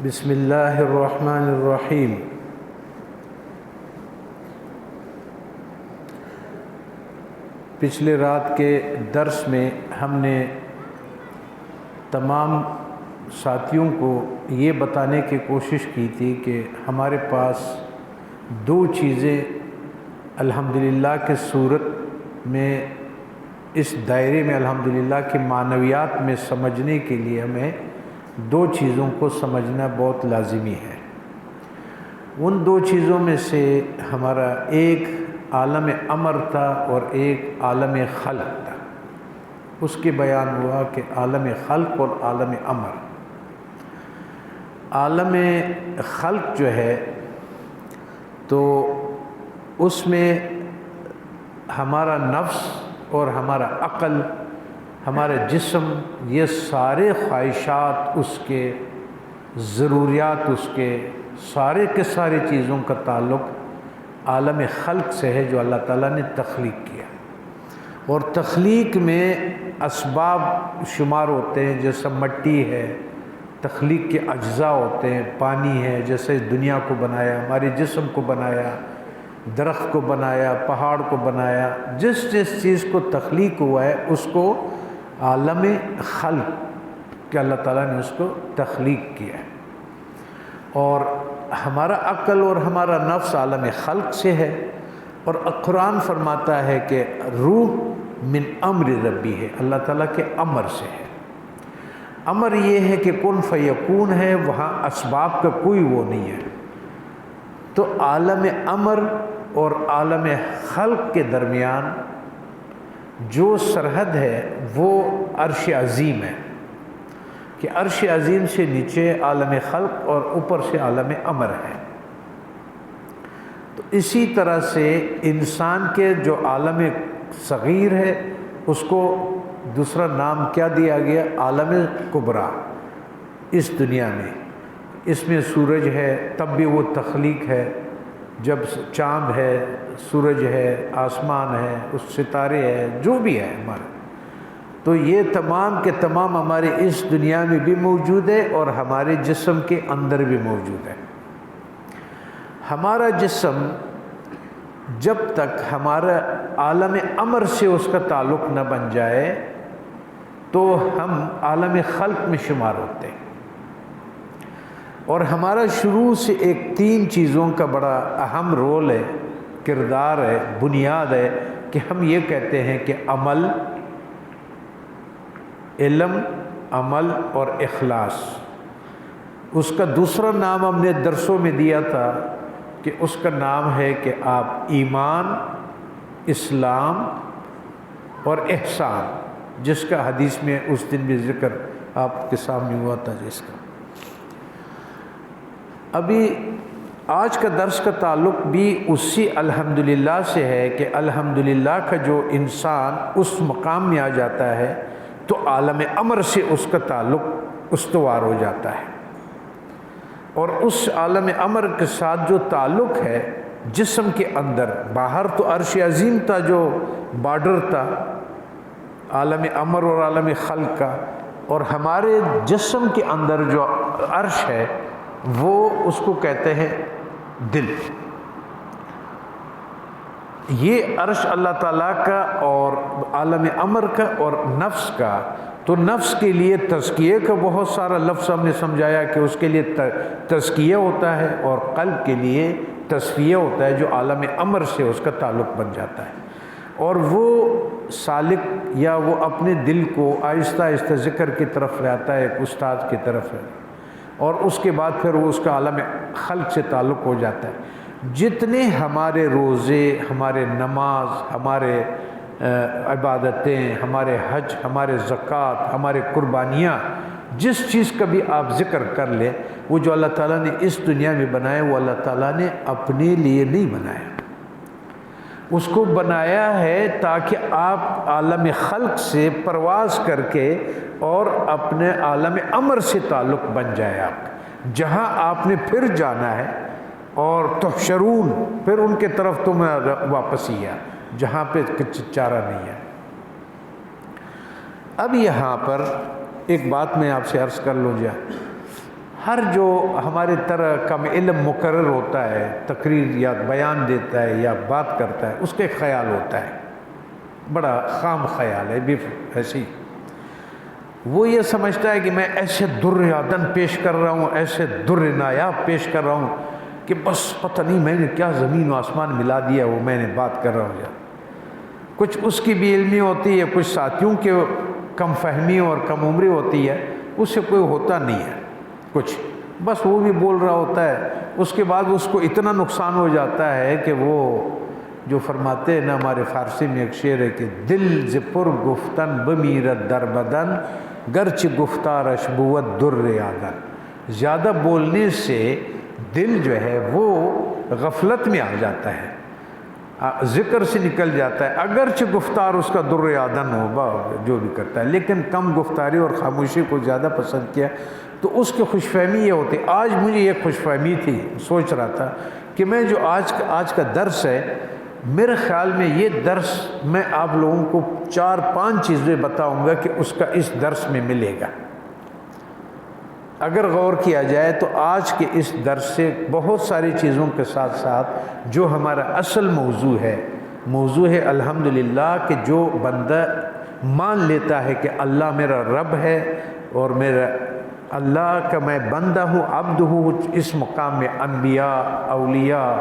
بسم اللہ الرحمن الرحیم۔ پچھلے رات کے درس میں ہم نے تمام ساتھیوں کو یہ بتانے کی کوشش کی تھی کہ ہمارے پاس دو چیزیں الحمدللہ کے صورت میں اس دائرے میں الحمدللہ کے معنویات میں سمجھنے کے لیے ہمیں دو چیزوں کو سمجھنا بہت لازمی ہے۔ ان دو چیزوں میں سے ہمارا ایک عالم امر تھا اور ایک عالم خلق تھا۔ اس کے بیان ہوا کہ عالم خلق اور عالم امر۔ عالم خلق جو ہے تو اس میں ہمارا نفس اور ہمارا عقل، ہمارا جسم، یہ سارے خواہشات اس کے، ضروریات اس کے، سارے کے سارے چیزوں کا تعلق عالم خلق سے ہے جو اللہ تعالیٰ نے تخلیق کیا۔ اور تخلیق میں اسباب شمار ہوتے ہیں، جیسے مٹی ہے، تخلیق کے اجزاء ہوتے ہیں، پانی ہے، جیسے دنیا کو بنایا، ہمارے جسم کو بنایا، درخت کو بنایا، پہاڑ کو بنایا، جس چیز کو تخلیق ہوا ہے اس کو عالم خلق کہ اللہ تعالیٰ نے اس کو تخلیق کیا ہے۔ اور ہمارا عقل اور ہمارا نفس عالم خلق سے ہے، اور قرآن فرماتا ہے کہ روح من امر ربی ہے، اللہ تعالیٰ کے امر سے ہے۔ امر یہ ہے کہ کن فیکون ہے، وہاں اسباب کا کوئی وہ نہیں ہے۔ تو عالم امر اور عالم خلق کے درمیان جو سرحد ہے وہ عرش عظیم ہے، کہ عرش عظیم سے نیچے عالم خلق اور اوپر سے عالم امر ہے۔ تو اسی طرح سے انسان کے جو عالم صغیر ہے اس کو دوسرا نام کیا دیا گیا؟ عالم کبریٰ۔ اس دنیا میں اس میں سورج ہے تب بھی وہ تخلیق ہے، جب چاند ہے، سورج ہے، آسمان ہے، اس ستارے ہے، جو بھی ہے ہمارے، تو یہ تمام کے تمام ہمارے اس دنیا میں بھی موجود ہے اور ہمارے جسم کے اندر بھی موجود ہے۔ ہمارا جسم جب تک ہمارا عالم امر سے اس کا تعلق نہ بن جائے تو ہم عالم خلق میں شمار ہوتے ہیں۔ اور ہمارا شروع سے ایک تین چیزوں کا بڑا اہم رول ہے، کردار ہے، بنیاد ہے، کہ ہم یہ کہتے ہیں کہ عمل، علم، عمل اور اخلاص۔ اس کا دوسرا نام ہم نے درسوں میں دیا تھا کہ اس کا نام ہے کہ آپ ایمان، اسلام اور احسان، جس کا حدیث میں اس دن بھی ذکر آپ کے سامنے ہوا تھا جس کا۔ ابھی آج کا درس کا تعلق بھی اسی الحمدللہ سے ہے کہ الحمدللہ کا جو انسان اس مقام میں آ جاتا ہے تو عالم امر سے اس کا تعلق استوار ہو جاتا ہے، اور اس عالم امر کے ساتھ جو تعلق ہے جسم کے اندر، باہر تو عرش عظیم تھا جو بارڈر تھا عالم امر اور عالم خلق کا، اور ہمارے جسم کے اندر جو عرش ہے وہ اس کو کہتے ہیں دل۔ یہ عرش اللہ تعالیٰ کا اور عالم امر کا اور نفس کا، تو نفس کے لیے تزکیے کا بہت سارا لفظ ہم نے سمجھایا کہ اس کے لیے تزکیہ ہوتا ہے، اور قلب کے لیے تصفیہ ہوتا ہے جو عالم امر سے اس کا تعلق بن جاتا ہے، اور وہ سالک یا وہ اپنے دل کو آہستہ آہستہ ذکر کی طرف لاتا ہے، ایک استاد کی طرف ہے، اور اس کے بعد پھر وہ اس کا عالم خلق سے تعلق ہو جاتا ہے۔ جتنے ہمارے روزے، ہمارے نماز، ہمارے عبادتیں، ہمارے حج، ہمارے زکوٰۃ، ہمارے قربانیاں، جس چیز کا بھی آپ ذکر کر لیں، وہ جو اللہ تعالیٰ نے اس دنیا میں بنایا وہ اللہ تعالیٰ نے اپنے لیے نہیں بنایا، اس کو بنایا ہے تاکہ آپ عالم خلق سے پرواز کر کے اور اپنے عالم امر سے تعلق بن جائے آپ کا، جہاں آپ نے پھر جانا ہے، اور تحشرون، پھر ان کے طرف تم واپس ہی ہے جہاں پہ چارہ نہیں ہے۔ اب یہاں پر ایک بات میں آپ سے عرض کر لوں جا، ہر جو ہمارے طرح کم علم مقرر ہوتا ہے، تقریر یا بیان دیتا ہے یا بات کرتا ہے، اس کا ایک خیال ہوتا ہے، بڑا خام خیال ہے بھی ایسے ہی۔ وہ یہ سمجھتا ہے کہ میں ایسے در عدن پیش کر رہا ہوں، ایسے در نایاب پیش کر رہا ہوں کہ بس پتہ نہیں میں نے کیا زمین و آسمان ملا دیا، وہ میں نے بات کر رہا ہوں یا کچھ اس کی بھی علمی ہوتی ہے، کچھ ساتھیوں کے کم فہمی اور کم عمری ہوتی ہے، اس سے کوئی ہوتا نہیں ہے کچھ، بس وہ بھی بول رہا ہوتا ہے، اس کے بعد اس کو اتنا نقصان ہو جاتا ہے کہ وہ جو فرماتے ہیں نا، ہمارے فارسی میں ایک شعر ہے کہ دل ز پر گفتن بمیرد در بدن گرچہ گفتارش بود در عدن، زیادہ بولنے سے دل جو ہے وہ غفلت میں آ جاتا ہے، ذکر سے نکل جاتا ہے، اگرچہ گفتار اس کا در عدن ہوگا جو بھی کرتا ہے، لیکن کم گفتاری اور خاموشی کو زیادہ پسند کیا تو اس کی خوش فہمی یہ ہوتی۔ آج مجھے یہ خوش فہمی تھی، سوچ رہا تھا کہ میں جو آج کا درس ہے، میرے خیال میں یہ درس میں آپ لوگوں کو 4-5 چیزیں بتاؤں گا کہ اس کا اس درس میں ملے گا۔ اگر غور کیا جائے تو آج کے اس درس سے بہت ساری چیزوں کے ساتھ ساتھ جو ہمارا اصل موضوع ہے الحمدللہ، کہ جو بندہ مان لیتا ہے کہ اللہ میرا رب ہے اور میرا اللہ کا میں بندہ ہوں، عبد ہوں، اس مقام میں انبیاء، اولیاء،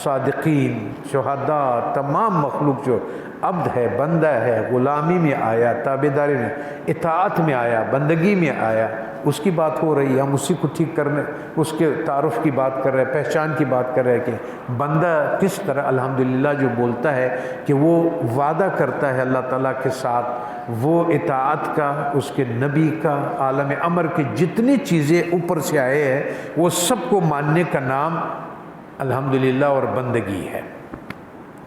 صادقین، شہداء، تمام مخلوق جو عبد ہے، بندہ ہے، غلامی میں آیا، تابعداری میں، اطاعت میں آیا، بندگی میں آیا، اس کی بات ہو رہی ہے۔ ہم اسی کو ٹھیک کرنے، اس کے تعارف کی بات کر رہے ہیں، پہچان کی بات کر رہے ہیں کہ بندہ کس طرح الحمدللہ جو بولتا ہے کہ وہ وعدہ کرتا ہے اللہ تعالیٰ کے ساتھ، وہ اطاعت کا، اس کے نبی کا، عالم امر کی جتنی چیزیں اوپر سے آئے ہیں وہ سب کو ماننے کا نام الحمدللہ اور بندگی ہے،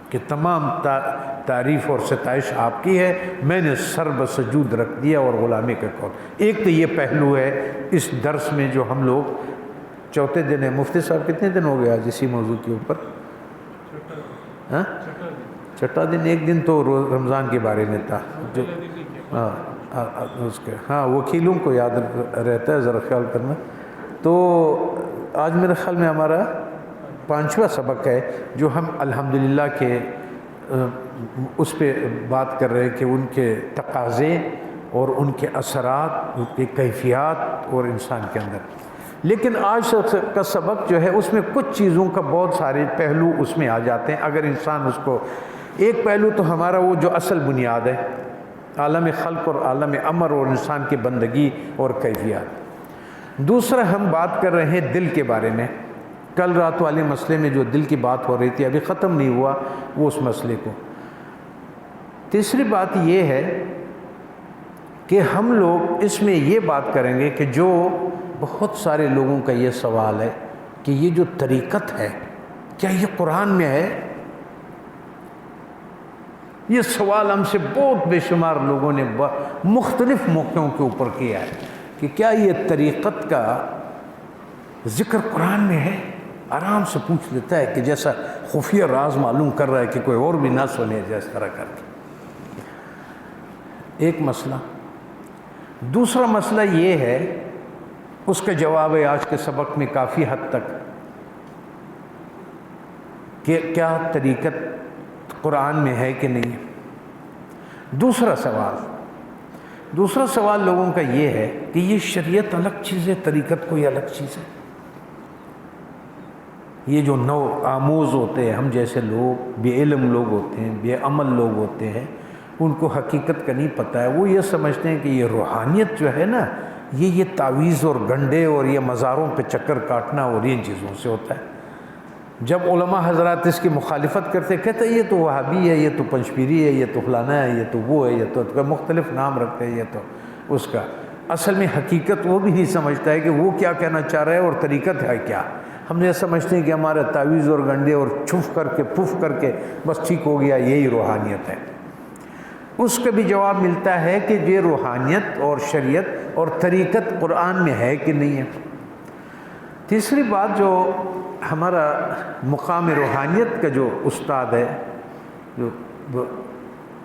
کہ تمام تعریف اور ستائش آپ کی ہے، میں نے سر بسجود رکھ دیا اور غلامی کا کون۔ ایک تو یہ پہلو ہے اس درس میں جو ہم لوگ چوتھے دن ہے۔ مفتی صاحب کتنے دن ہو گیا آج اسی موضوع کے اوپر؟ چھٹا دن۔ ایک دن تو رمضان کے بارے میں تھا جو اس کے وکیلوں کو یاد رہتا ہے، ذرا خیال کرنا۔ تو آج میرے خیال میں ہمارا 5واں سبق ہے جو ہم الحمدللہ کے اس پہ بات کر رہے ہیں کہ ان کے تقاضے اور ان کے اثرات، ان کی کیفیات اور انسان کے اندر۔ لیکن آج کا سبق جو ہے اس میں کچھ چیزوں کا بہت سارے پہلو اس میں آ جاتے ہیں، اگر انسان اس کو، ایک پہلو تو ہمارا وہ جو اصل بنیاد ہے، عالم خلق اور عالم امر اور انسان کی بندگی اور کیفیات۔ دوسرا ہم بات کر رہے ہیں دل کے بارے میں، کل رات والے مسئلے میں جو دل کی بات ہو رہی تھی ابھی ختم نہیں ہوا وہ اس مسئلے کو۔ تیسری بات یہ ہے کہ ہم لوگ اس میں یہ بات کریں گے کہ جو بہت سارے لوگوں کا یہ سوال ہے کہ یہ جو طریقت ہے کیا یہ قرآن میں ہے؟ یہ سوال ہم سے بہت بے شمار لوگوں نے مختلف موقعوں کے اوپر کیا ہے کہ کیا یہ طریقت کا ذکر قرآن میں ہے؟ آرام سے پوچھ لیتا ہے کہ جیسا خفیہ راز معلوم کر رہا ہے کہ کوئی اور بھی نہ سنے جیس طرح کر کے۔ ایک مسئلہ۔ دوسرا مسئلہ یہ ہے، اس کا جواب ہے آج کے سبق میں کافی حد تک، کہ کیا طریقت قرآن میں ہے کہ نہیں۔ دوسرا سوال لوگوں کا یہ ہے کہ یہ شریعت الگ چیز ہے، طریقت کوئی الگ چیز ہے۔ یہ جو نو آموز ہوتے ہیں، ہم جیسے لوگ، بے علم لوگ ہوتے ہیں، بے عمل لوگ ہوتے ہیں، ان کو حقیقت کا نہیں پتہ ہے، وہ یہ سمجھتے ہیں کہ یہ روحانیت جو ہے نا، یہ تعویذ اور گنڈے اور یہ مزاروں پہ چکر کاٹنا اور ان چیزوں سے ہوتا ہے۔ جب علماء حضرات اس کی مخالفت کرتے، کہتے ہیں یہ تو وہابی ہے، یہ تو پنجپیری ہے، یہ تو فلانا ہے، یہ تو وہ ہے، یہ تو مختلف نام رکھتے ہیں، یہ تو اس کا اصل میں حقیقت وہ بھی نہیں سمجھتا ہے کہ وہ کیا کہنا چاہ رہا ہے اور طریقت ہے کیا۔ ہم یہ سمجھتے ہیں کہ ہمارا تعویذ اور گنڈے اور چھف کر کے پف کر کے بس ٹھیک ہو گیا، یہی روحانیت ہے۔ اس کا بھی جواب ملتا ہے کہ یہ روحانیت اور شریعت اور طریقت قرآن میں ہے کہ نہیں ہے۔ تیسری بات، جو ہمارا مقام روحانیت کا جو استاد ہے،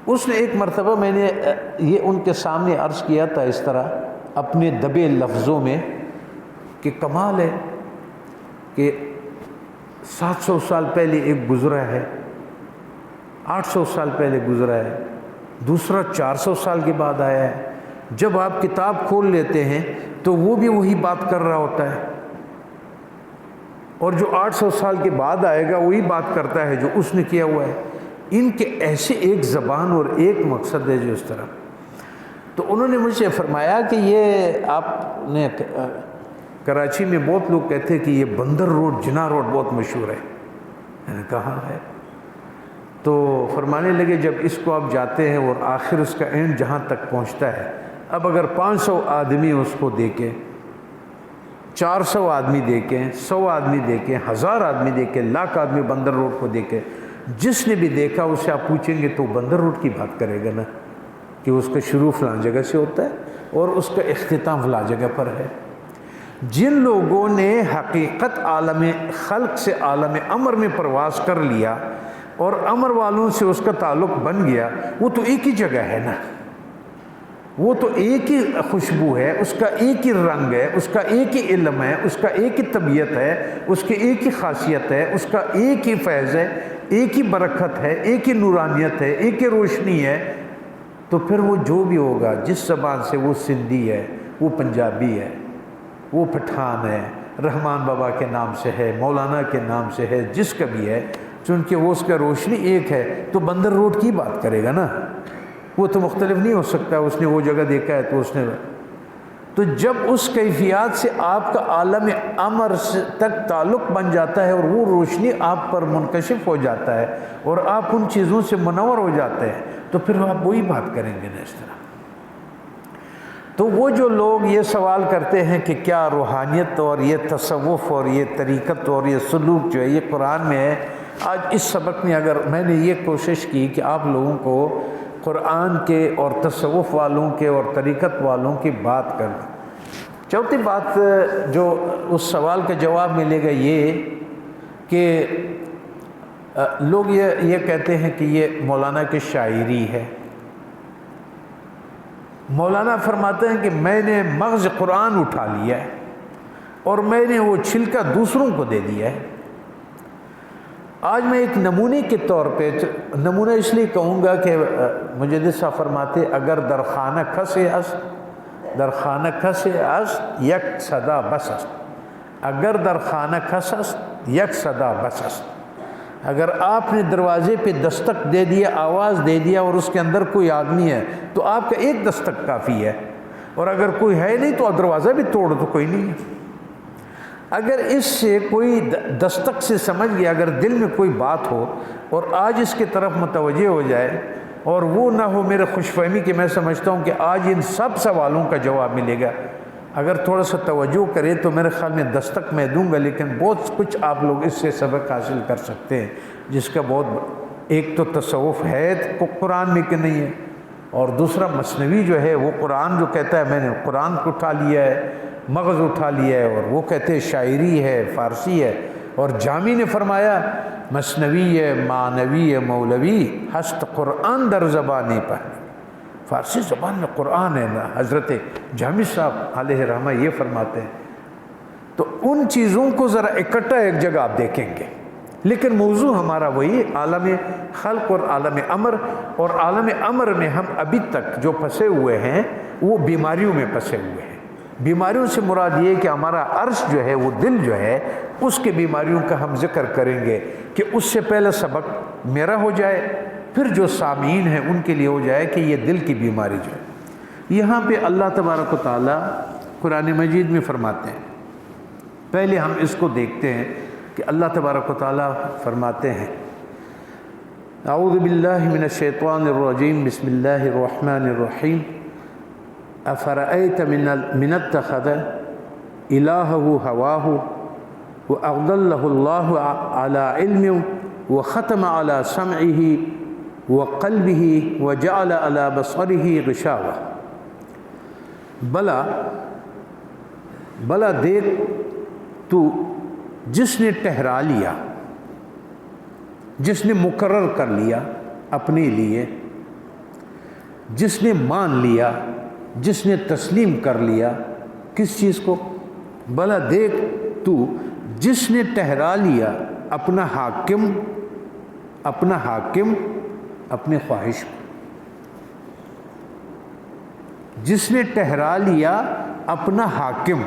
اس نے ایک مرتبہ میں نے یہ ان کے سامنے عرض کیا تھا اس طرح اپنے دبے لفظوں میں کہ کمال ہے کہ 700 سال پہلے ایک گزرا ہے، 800 سال پہلے گزرا ہے، دوسرا 400 سال کے بعد آیا ہے۔ جب آپ کتاب کھول لیتے ہیں تو وہ بھی وہی بات کر رہا ہوتا ہے، اور جو 800 سال کے بعد آئے گا وہی بات کرتا ہے جو اس نے کیا ہوا ہے۔ ان کے ایسے ایک زبان اور ایک مقصد ہے جو اس طرح۔ تو انہوں نے مجھ سے فرمایا کہ یہ آپ نے کراچی میں بہت لوگ کہتے ہیں کہ یہ بندر روڈ، جناح روڈ بہت مشہور ہے۔ میں نے کہا ہے، تو فرمانے لگے جب اس کو آپ جاتے ہیں اور آخر اس کا اینڈ جہاں تک پہنچتا ہے، اب اگر 500 آدمی اس کو دیکھیں، 400 آدمی دیکھیں، 100 آدمی دیکھیں، 1000 آدمی دیکھیں، لاکھ آدمی بندر روڈ کو دیکھیں، جس نے بھی دیکھا اسے آپ پوچھیں گے تو بندر روڈ کی بات کرے گا نا، کہ اس کا شروع فلاں جگہ سے ہوتا ہے اور اس کا اختتام فلاں جگہ پر ہے۔ جن لوگوں نے حقیقت عالم خلق سے عالم امر میں پرواز کر لیا اور امر والوں سے اس کا تعلق بن گیا، وہ تو ایک ہی جگہ ہے نا، وہ تو ایک ہی خوشبو ہے، اس کا ایک ہی رنگ ہے، اس کا ایک ہی علم ہے، اس کا ایک ہی طبیعت ہے، اس کی ایک ہی خاصیت ہے، اس کا ایک ہی فیض ہے، ایک ہی برکت ہے، ایک ہی نورانیت ہے، ایک ہی روشنی ہے۔ تو پھر وہ جو بھی ہوگا، جس زبان سے، وہ سندھی ہے، وہ پنجابی ہے، وہ پٹھان ہے، رحمان بابا کے نام سے ہے، مولانا کے نام سے ہے، جس کا بھی ہے، چونکہ وہ اس کا روشنی ایک ہے، تو بندر روڈ کی بات کرے گا نا، وہ تو مختلف نہیں ہو سکتا، اس نے وہ جگہ دیکھا ہے تو اس نے۔ تو جب اس کیفیات سے آپ کا عالم امر تک تعلق بن جاتا ہے اور وہ روشنی آپ پر منکشف ہو جاتا ہے اور آپ ان چیزوں سے منور ہو جاتے ہیں، تو پھر آپ وہی بات کریں گے نا اس طرح۔ تو وہ جو لوگ یہ سوال کرتے ہیں کہ کیا روحانیت اور یہ تصوف اور یہ طریقت اور یہ سلوک جو ہے یہ قرآن میں ہے، آج اس سبق میں اگر میں نے یہ کوشش کی کہ آپ لوگوں کو قرآن کے اور تصوف والوں کے اور طریقت والوں کی بات کر دیں۔ چوتھی بات جو اس سوال کا جواب ملے گا یہ کہ لوگ یہ کہتے ہیں کہ یہ مولانا کی شاعری ہے۔ مولانا فرماتے ہیں کہ میں نے مغز قرآن اٹھا لیا ہے اور میں نے وہ چھلکا دوسروں کو دے دیا ہے۔ آج میں ایک نمونے کے طور پہ، نمونہ اس لیے کہوں گا کہ مجدد صاحب فرماتے اگر درخانہ کھسے است، درخانہ کھسے است یک صدا بس است، اگر درخانہ کھس است یک صدا بس است۔ اگر آپ نے دروازے پہ دستک دے دیا، آواز دے دیا اور اس کے اندر کوئی آدمی ہے تو آپ کا ایک دستک کافی ہے، اور اگر کوئی ہے نہیں تو دروازہ بھی توڑ تو کوئی نہیں ہے۔ اگر اس سے کوئی دستک سے سمجھ گیا، اگر دل میں کوئی بات ہو اور آج اس کی طرف متوجہ ہو جائے اور وہ نہ ہو میرے خوش فہمی کہ میں سمجھتا ہوں کہ آج ان سب سوالوں کا جواب ملے گا، اگر تھوڑا سا توجہ کرے تو میرے خیال میں دستک میں دوں گا، لیکن بہت کچھ آپ لوگ اس سے سبق حاصل کر سکتے ہیں، جس کا بہت، ایک تو تصوف ہے قرآن میں کہ نہیں ہے، اور دوسرا مثنوی جو ہے وہ قرآن جو کہتا ہے میں نے قرآن کو اٹھا لیا ہے، مغز اٹھا لیا ہے، اور وہ کہتے ہیں شاعری ہے، فارسی ہے، اور جامی نے فرمایا مثنوی ہے، معنوی ہے، مولوی ہست قرآن در زبانی پہلی، فارسی زبان میں قرآن ہے نا، حضرت جامی صاحب علیہ رحمہ یہ فرماتے ہیں۔ تو ان چیزوں کو ذرا اکٹھا ایک جگہ آپ دیکھیں گے، لیکن موضوع ہمارا وہی عالم خلق اور عالم امر، اور عالم امر میں ہم ابھی تک جو پھنسے ہوئے ہیں وہ بیماریوں میں پھنسے ہوئے ہیں۔ بیماریوں سے مراد یہ کہ ہمارا عرش جو ہے، وہ دل جو ہے، اس کے بیماریوں کا ہم ذکر کریں گے کہ اس سے پہلے سبق میرا ہو جائے، پھر جو سامعین ہیں ان کے لیے ہو جائے کہ یہ دل کی بیماری جو ہے۔ یہاں پہ اللہ تبارک و تعالیٰ قرآن مجید میں فرماتے ہیں، پہلے ہم اس کو دیکھتے ہیں کہ اللہ تبارک و تعالیٰ فرماتے ہیں، اعوذ باللہ من الشیطان الرجیم، بسم اللہ الرحمن الرحیم، افرأیت من اتخذ الہہ ہواہ واضلہ اللہ علی علم وختم علی سمعہ وقلبہ وجعل علی بصرہ غشاوہ۔ بلا دیکھ تو جس نے ٹھہرا لیا، جس نے مقرر کر لیا اپنے لیے، جس نے مان لیا جس نے تسلیم کر لیا کس چیز کو؟ بھلا دیکھ تو جس نے ٹھہرا لیا اپنا حاکم اپنے خواہش کو، جس نے ٹھہرا لیا اپنا حاکم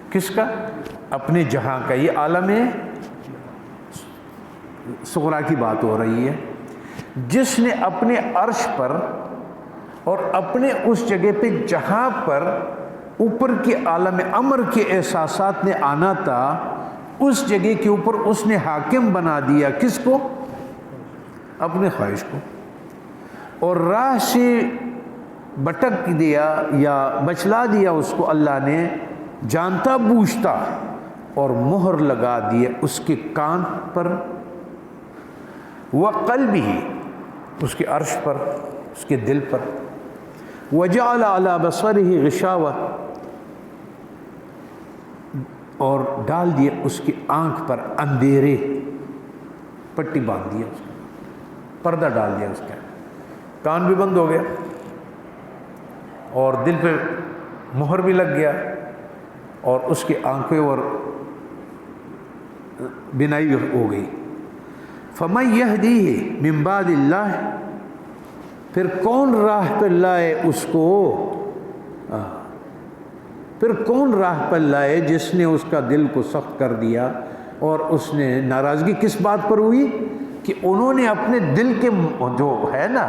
کس کا؟ اپنے جہاں کا. یہ عالم صغریٰ کی بات ہو رہی ہے. جس نے اپنے عرش پر اور اپنے اس جگہ پہ جہاں پر اوپر کے عالم امر کے احساسات نے آنا تھا، اس جگہ کے اوپر اس نے حاکم بنا دیا کس کو؟ اپنے خواہش کو. اور راہ سے بٹک دیا یا بچلا دیا اس کو اللہ نے جانتا بوجھتا، اور مہر لگا دیا اس کے کان پر، وقلبہ اس کے عرش پر، اس کے دل پر، وجعل علی بصرہ غشاوہ اور ڈال دیا اس کی آنکھ پر اندھیرے، پٹی باندھ دیا اس کا، پردہ ڈال دیا اس کا، کان بھی بند ہو گیا اور دل پہ مہر بھی لگ گیا اور اس کی آنکھیں اور بینائی ہو گئی. فَمَن يَهْدِيهِ مِن بَعْدِ اللَّهِ پھر کون راہ پر لائے اس کو، پھر کون راہ پر لائے جس نے اس کا دل کو سخت کر دیا. اور اس نے ناراضگی کس بات پر ہوئی کہ انہوں نے اپنے دل کے جو ہے نا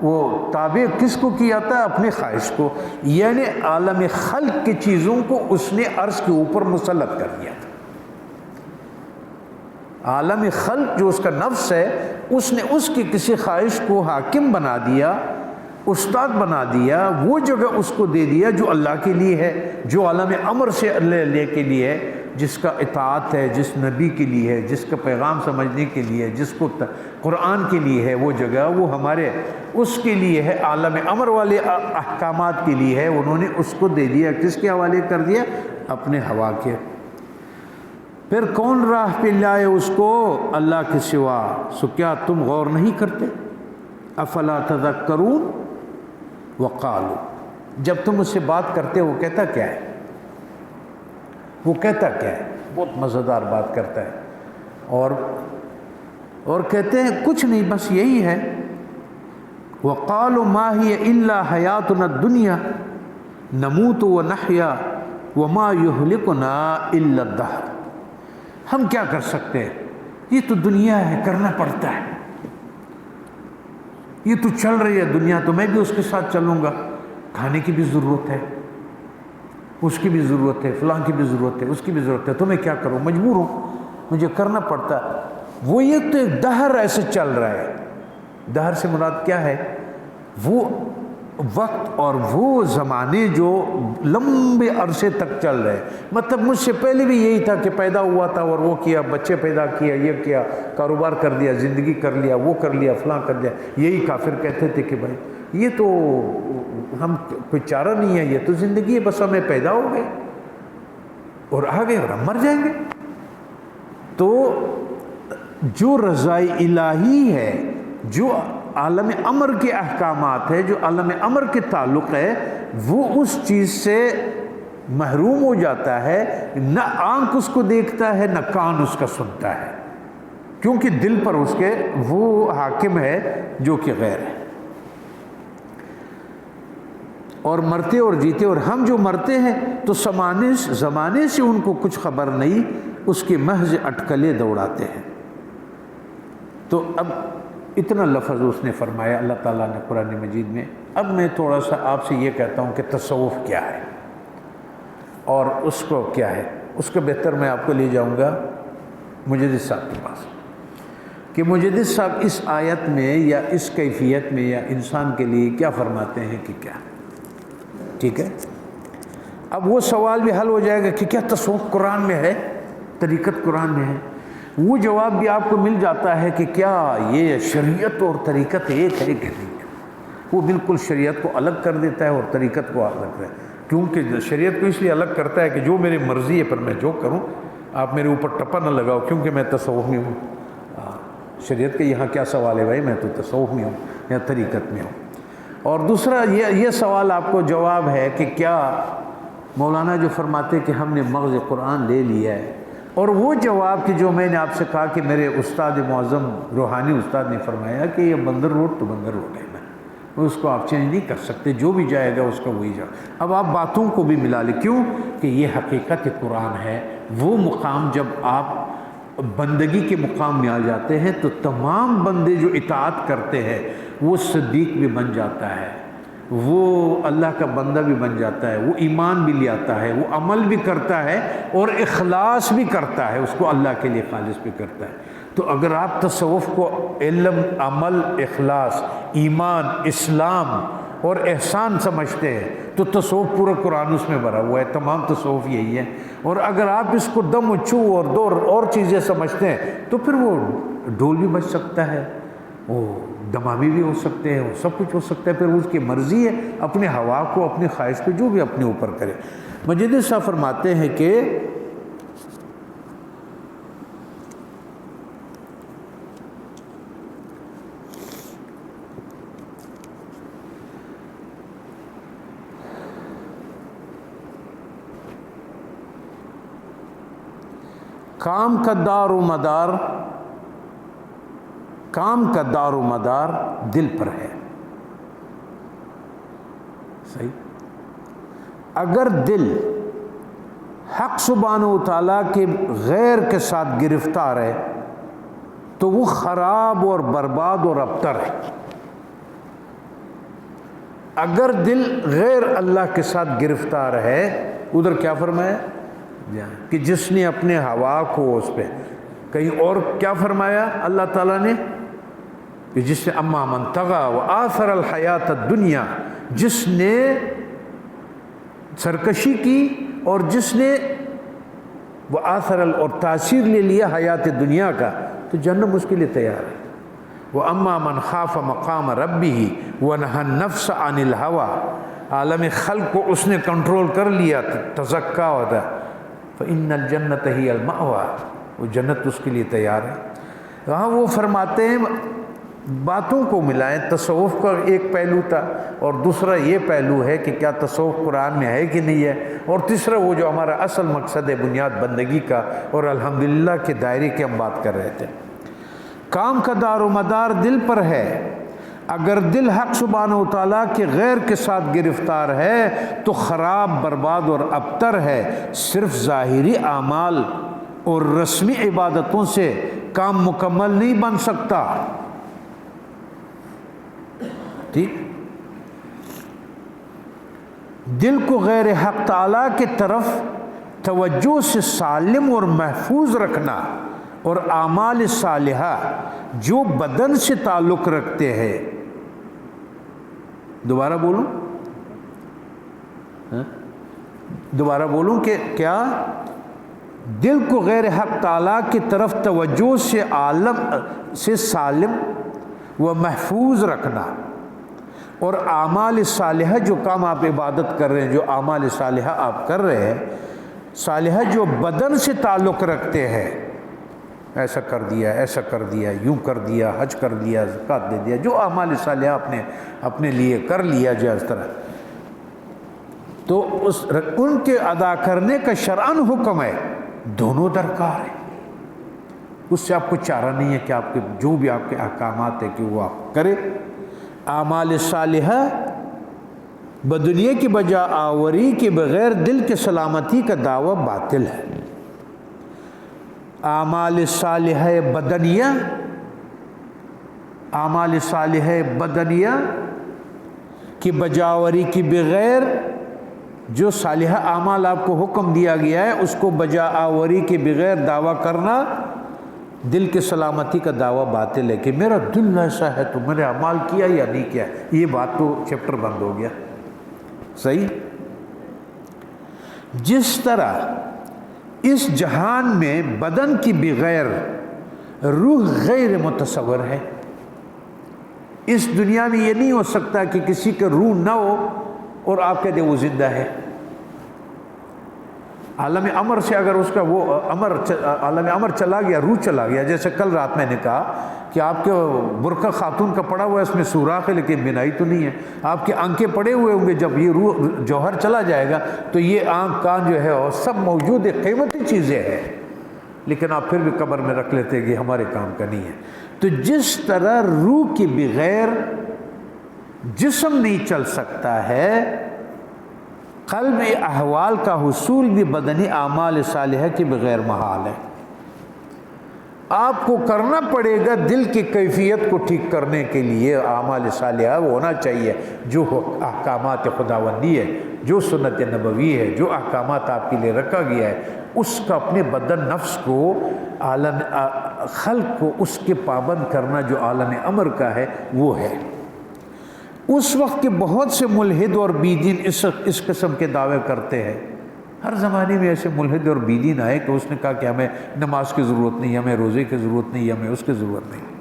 وہ تابع کس کو کیا تھا؟ اپنے خواہش کو، یعنی عالم خلق کی چیزوں کو اس نے عرش کے اوپر مسلط کر دیا تھا. عالم خلق جو اس کا نفس ہے، اس نے اس کی کسی خواہش کو حاکم بنا دیا، استاد بنا دیا، وہ جگہ اس کو دے دیا جو اللہ کے لیے ہے، جو عالم امر سے اللہ کے لیے ہے، جس کا اطاعت ہے، جس نبی کے لیے ہے، جس کا پیغام سمجھنے کے لیے، جس کو قرآن کے لیے ہے، وہ جگہ وہ ہمارے اس کے لیے ہے، عالم امر والے احکامات کے لیے ہے. انہوں نے اس کو دے دیا، کس کے حوالے کر دیا؟ اپنے ہوا کے. پھر کون راہ پہ لائے اس کو؟ اللہ کے سوا. سو کیا تم غور نہیں کرتے؟ افلا تذکرون. وقالو، جب تم اس سے بات کرتے وہ کہتا کیا ہے؟ وہ کہتا کیا ہے؟ بہت مزیدار بات کرتا ہے اور کہتے ہیں کچھ نہیں، بس یہی ہے. وقالوا ما هي الا حیاتنا الدنیا نموت ونحیا وما يهلكنا الا الدهر. ہم کیا کر سکتے ہیں؟ یہ تو دنیا ہے، کرنا پڑتا ہے. یہ تو چل رہی ہے دنیا، تو میں بھی اس کے ساتھ چلوں گا. کھانے کی بھی ضرورت ہے، اس کی بھی ضرورت ہے، فلاں کی بھی ضرورت ہے، اس کی بھی ضرورت ہے، تو میں کیا کروں؟ مجبور ہوں، مجھے کرنا پڑتا ہے. وہ یہ تو دہر ایسے چل رہا ہے. دہر سے مراد کیا ہے؟ وہ وقت اور وہ زمانے جو لمبے عرصے تک چل رہے. مطلب مجھ سے پہلے بھی یہی تھا کہ پیدا ہوا تھا اور وہ کیا، بچے پیدا کیا، یہ کیا، کاروبار کر دیا، زندگی کر لیا، وہ کر لیا، فلاں کر دیا. یہی کافر کہتے تھے کہ بھائی یہ تو ہم کوئی چارہ نہیں ہے، یہ تو زندگی ہے، بس ہمیں پیدا ہو گئے اور آ گئے اور ہم مر جائیں گے. تو جو رضائے الہی ہے، جو عالم امر کے احکامات ہے، جو عالم امر کے تعلق ہے، وہ اس چیز سے محروم ہو جاتا ہے. نہ آنکھ اس کو دیکھتا ہے، نہ کان اس کا سنتا ہے، کیونکہ دل پر اس کے وہ حاکم ہے جو کہ غیر ہے. اور مرتے اور جیتے، اور ہم جو مرتے ہیں تو زمانے سے ان کو کچھ خبر نہیں، اس کے محض اٹکلے دوڑاتے ہیں. تو اب اتنا لفظ اس نے فرمایا اللہ تعالیٰ نے قرآن مجید میں. اب میں تھوڑا سا آپ سے یہ کہتا ہوں کہ تصوف کیا ہے اور اس کو کیا ہے. اس کو بہتر میں آپ کو لے جاؤں گا مجدد صاحب کے پاس، کہ مجدد صاحب اس آیت میں یا اس کیفیت میں یا انسان کے لیے کیا فرماتے ہیں کہ کیا. ٹھیک ہے، اب وہ سوال بھی حل ہو جائے گا کہ کیا تصوف قرآن میں ہے، طریقت قرآن میں ہے. وہ جواب بھی آپ کو مل جاتا ہے کہ کیا یہ شریعت اور طریقت ایک ہے کہ نہیں. وہ بالکل شریعت کو الگ کر دیتا ہے اور طریقت کو الگ کرتا ہے. کیونکہ شریعت کو اس لیے الگ کرتا ہے کہ جو میری مرضی ہے پر میں جو کروں، آپ میرے اوپر ٹپا نہ لگاؤ کیونکہ میں تصوف میں ہوں. شریعت کے یہاں کیا سوال ہے بھائی، میں تو تصوف میں ہوں یا طریقت میں ہوں. اور دوسرا یہ سوال آپ کو جواب ہے کہ کیا مولانا جو فرماتے کہ ہم نے مغز قرآن لے لیا ہے، اور وہ جواب کہ جو میں نے آپ سے کہا کہ میرے استاد معظم روحانی استاد نے فرمایا کہ یہ بندر روڈ تو بندر روڈ ہے، اس کو آپ چینج نہیں کر سکتے، جو بھی جائے گا اس کا وہی جائے۔ اب آپ باتوں کو بھی ملا لیں، کیوں کہ یہ حقیقت قرآن ہے۔ وہ مقام جب آپ بندگی کے مقام میں آ جاتے ہیں تو تمام بندے جو اطاعت کرتے ہیں وہ صدیق بھی بن جاتا ہے، وہ اللہ کا بندہ بھی بن جاتا ہے، وہ ایمان بھی لے آتا ہے، وہ عمل بھی کرتا ہے اور اخلاص بھی کرتا ہے، اس کو اللہ کے لیے خالص بھی کرتا ہے۔ تو اگر آپ تصوف کو علم، عمل، اخلاص، ایمان، اسلام اور احسان سمجھتے ہیں تو تصوف پورا قرآن اس میں بھرا ہوا ہے، تمام تصوف یہی ہے۔ اور اگر آپ اس کو دم و چو اور دور اور چیزیں سمجھتے ہیں تو پھر وہ ڈھول بھی بج سکتا ہے، وہ دمامی بھی ہو سکتے ہیں، وہ سب کچھ ہو سکتا ہے، پھر اس کی مرضی ہے، اپنے ہوا کو، اپنی خواہش کو جو بھی اپنے اوپر کرے۔ مجدد صاحب فرماتے ہیں کہ کام کا دار و مدار دل پر ہے، صحیح؟ اگر دل حق سبحانہ و تعالیٰ کے غیر کے ساتھ گرفتار ہے تو وہ خراب اور برباد اور ابتر ہے۔ اگر دل غیر اللہ کے ساتھ گرفتار ہے، ادھر کیا فرمایا کہ جس نے اپنے ہوا کو اس پہ، کہیں اور کیا فرمایا اللہ تعالیٰ نے کہ جس نے اما من طغى وآثر الحیات الدنیا، جس نے سرکشی کی اور جس نے اور تاثیر لے لیا حیات دنیا کا، تو جہنم اس کے لیے تیار ہے۔ وَأَمَّا مَنْ خَافَ مَقَامَ رَبِّهِ وَنَهَى النَّفْسَ عَنِ الْهَوَىٰ، عالم خلق کو اس نے کنٹرول کر لیا، تزکا ہوتا، فَإِنَّ الْجَنَّةَ هِيَ الْمَأْوَىٰ، وہ جنت اس کے لیے تیار ہے۔ وہاں وہ فرماتے ہیں باتوں کو ملائیں، تصوف کا ایک پہلو تھا اور دوسرا یہ پہلو ہے کہ کیا تصوف قرآن میں ہے کہ نہیں ہے، اور تیسرا وہ جو ہمارا اصل مقصد ہے بنیاد بندگی کا، اور الحمدللہ کے دائرے کی ہم بات کر رہے تھے۔ کام کا دار و مدار دل پر ہے، اگر دل حق سبحانہ و تعالیٰ کے غیر کے ساتھ گرفتار ہے تو خراب، برباد اور ابتر ہے۔ صرف ظاہری اعمال اور رسمی عبادتوں سے کام مکمل نہیں بن سکتا، ٹھیک؟ دل کو غیر حق تعالیٰ کی طرف توجہ سے سالم اور محفوظ رکھنا، اور اعمال صالحہ جو بدن سے تعلق رکھتے ہیں، دوبارہ بولوں کہ کیا دل کو غیر حق تعالیٰ کی طرف توجہ سے سالم و محفوظ رکھنا، اور اعمال صالحہ جو کام آپ عبادت کر رہے ہیں، جو اعمال صالحہ آپ کر رہے ہیں، صالحہ جو بدن سے تعلق رکھتے ہیں، ایسا کر دیا، ایسا کر دیا، یوں کر دیا، حج کر دیا، زکوٰۃ دے دیا، جو اعمال صالحہ اپنے لیے کر لیا جائے اس طرح، تو ان کے ادا کرنے کا شرعاً حکم ہے، دونوں درکار ہے۔ اس سے آپ کو چارہ نہیں ہے کہ آپ کے جو بھی آپ کے احکامات ہیں کہ وہ آپ کرے۔ اعمال صالحہ بدنیا کی بجا آوری کے بغیر دل کے سلامتی کا دعویٰ باطل ہے۔ اعمال صالحہ بدنیہ کی بجاوری کی بغیر، جو صالحہ اعمال آپ کو حکم دیا گیا ہے اس کو بجا آوری کے بغیر دعویٰ کرنا دل کے سلامتی کا دعویٰ باطل ہے، کہ میرا دل ایسا ہے تو میں نے اعمال کیا یا نہیں کیا، یہ بات تو چیپٹر بند ہو گیا، صحیح؟ جس طرح اس جہان میں بدن کی بغیر روح غیر متصور ہے، اس دنیا میں یہ نہیں ہو سکتا کہ کسی کا روح نہ ہو اور آپ کہتے وہ زندہ ہے۔ عالم امر سے اگر اس کا وہ عالم امر چلا گیا، روح چلا گیا، جیسے کل رات میں نے کہا کہ آپ کے برقع خاتون کا پڑا ہوا ہے، اس میں سوراخ ہے لیکن بینائی تو نہیں ہے، آپ کی آنکھیں پڑے ہوئے ہوں گے، جب یہ روح جوہر چلا جائے گا تو یہ آنکھ کان جو ہے اور سب موجود ہے، قیمتی چیزیں ہیں، لیکن آپ پھر بھی قبر میں رکھ لیتے ہیں کہ ہمارے کام کا نہیں ہے۔ تو جس طرح روح کے بغیر جسم نہیں چل سکتا ہے، قلب احوال کا حصول بھی بدنی اعمال صالحہ کے بغیر محال ہے۔ آپ کو کرنا پڑے گا دل کی کیفیت کو ٹھیک کرنے کے لیے اعمال صالحہ ہونا چاہیے، جو احکامات خداوندی ہے، جو سنت نبوی ہے، جو احکامات آپ کے لیے رکھا گیا ہے، اس کا اپنے بدن نفس کو، عالم خلق کو اس کے پابند کرنا جو عالم امر کا ہے وہ ہے۔ اس وقت کے بہت سے ملحد اور بیدین اس قسم کے دعوے کرتے ہیں۔ ہر زمانے میں ایسے ملحد اور بیدین آئے کہ اس نے کہا کہ ہمیں نماز کی ضرورت نہیں، ہمیں روزے کی ضرورت نہیں، ہمیں اس کی ضرورت نہیں۔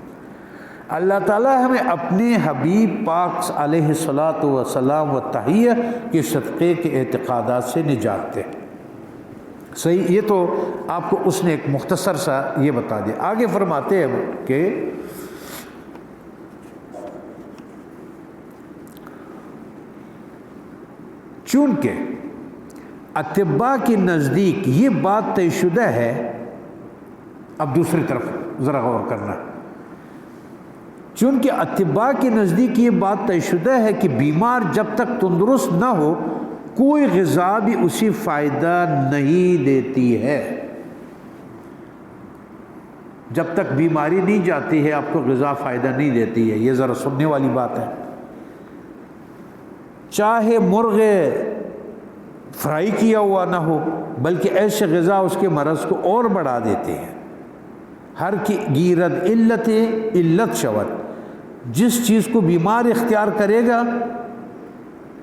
اللہ تعالیٰ ہمیں اپنے حبیب پاک علیہ الصلاۃ والسلام و تحیہ کے صدقے کے اعتقادات سے نجات دے۔ صحیح، یہ تو آپ کو اس نے ایک مختصر سا یہ بتا دیا۔ آگے فرماتے ہیں کہ چونکہ اتباع کے نزدیک یہ بات طے شدہ ہے، اب دوسری طرف ذرا غور کرنا، چونکہ اتباع کے نزدیک یہ بات طے شدہ ہے کہ بیمار جب تک تندرست نہ ہو کوئی غذا بھی اسی فائدہ نہیں دیتی ہے۔ جب تک بیماری نہیں جاتی ہے آپ کو غذا فائدہ نہیں دیتی ہے، یہ ذرا سننے والی بات ہے۔ چاہے مرغ فرائی کیا ہوا نہ ہو، بلکہ ایسے غذا اس کے مرض کو اور بڑھا دیتے ہیں۔ ہر کی گیرد علت شود، جس چیز کو بیمار اختیار کرے گا،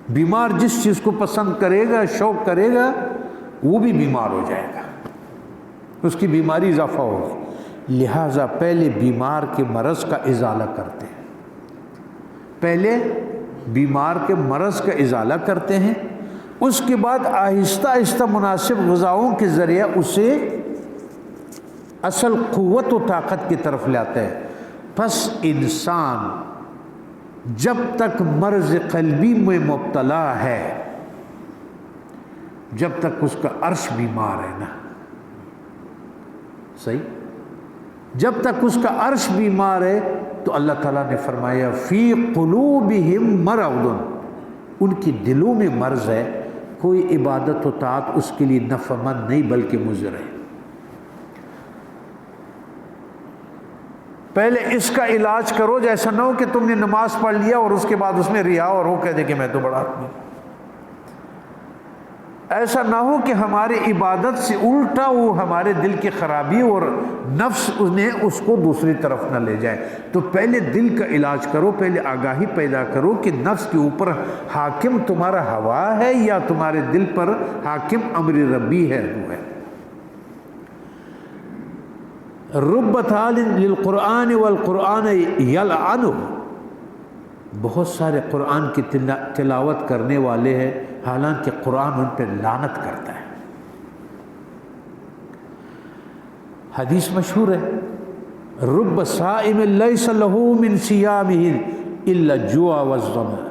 بیمار جس چیز کو پسند کرے گا، شوق کرے گا، وہ بھی بیمار ہو جائے گا، اس کی بیماری اضافہ ہوگی۔ لہٰذا پہلے بیمار کے مرض کا ازالہ کرتے ہیں، پہلے بیمار کے مرض کا ازالہ کرتے ہیں، اس کے بعد آہستہ آہستہ مناسب غذاؤں کے ذریعے اسے اصل قوت و طاقت کی طرف لاتے ہیں۔ پس انسان جب تک مرض قلبی میں مبتلا ہے، جب تک اس کا عرش بیمار ہے نا، صحیح، جب تک اس کا عرش بیمار ہے تو اللہ تعالیٰ نے فرمایا فی قلوبہم مرض، ان کی دلوں میں مرض ہے، کوئی عبادت و طاعت اس کے لیے نفع مند نہیں بلکہ مضر ہے۔ پہلے اس کا علاج کرو، جیسا نہ ہو کہ تم نے نماز پڑھ لیا اور اس کے بعد اس میں ریا اور وہ کہہ دے کہ میں تو بڑا آدمی۔ ایسا نہ ہو کہ ہماری عبادت سے الٹا وہ ہمارے دل کی خرابی اور نفس نے اس کو دوسری طرف نہ لے جائے۔ تو پہلے دل کا علاج کرو، پہلے آگاہی پیدا کرو کہ نفس کے اوپر حاکم تمہارا ہوا ہے یا تمہارے دل پر حاکم امر ربی ہے، وہ ہے۔ رب تال للقرآن والقرآن یلعنہ، بہت سارے قرآن کی تلاوت کرنے والے ہیں حالانکہ قرآن ان پہ لعنت کرتا ہے۔ حدیث مشہور ہے، رب صائم لیس لہ من صیامہ الا الجوع والظمأ،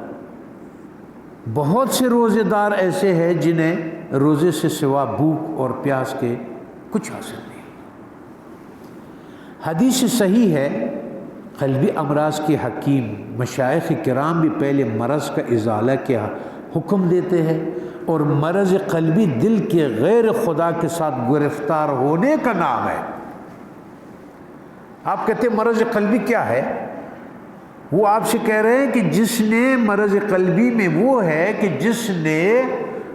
بہت سے روزے دار ایسے ہیں جنہیں روزے سے سوا بھوک اور پیاس کے کچھ حاصل نہیں۔ حدیث صحیح ہے، قلبی امراض کے حکیم مشائخ کرام بھی پہلے مرض کا ازالہ کے حکم دیتے ہیں، اور مرض قلبی دل کے غیر خدا کے ساتھ گرفتار ہونے کا نام ہے۔ آپ کہتے ہیں مرض قلبی کیا ہے؟ وہ آپ سے کہہ رہے ہیں کہ جس نے مرض قلبی میں وہ ہے کہ جس نے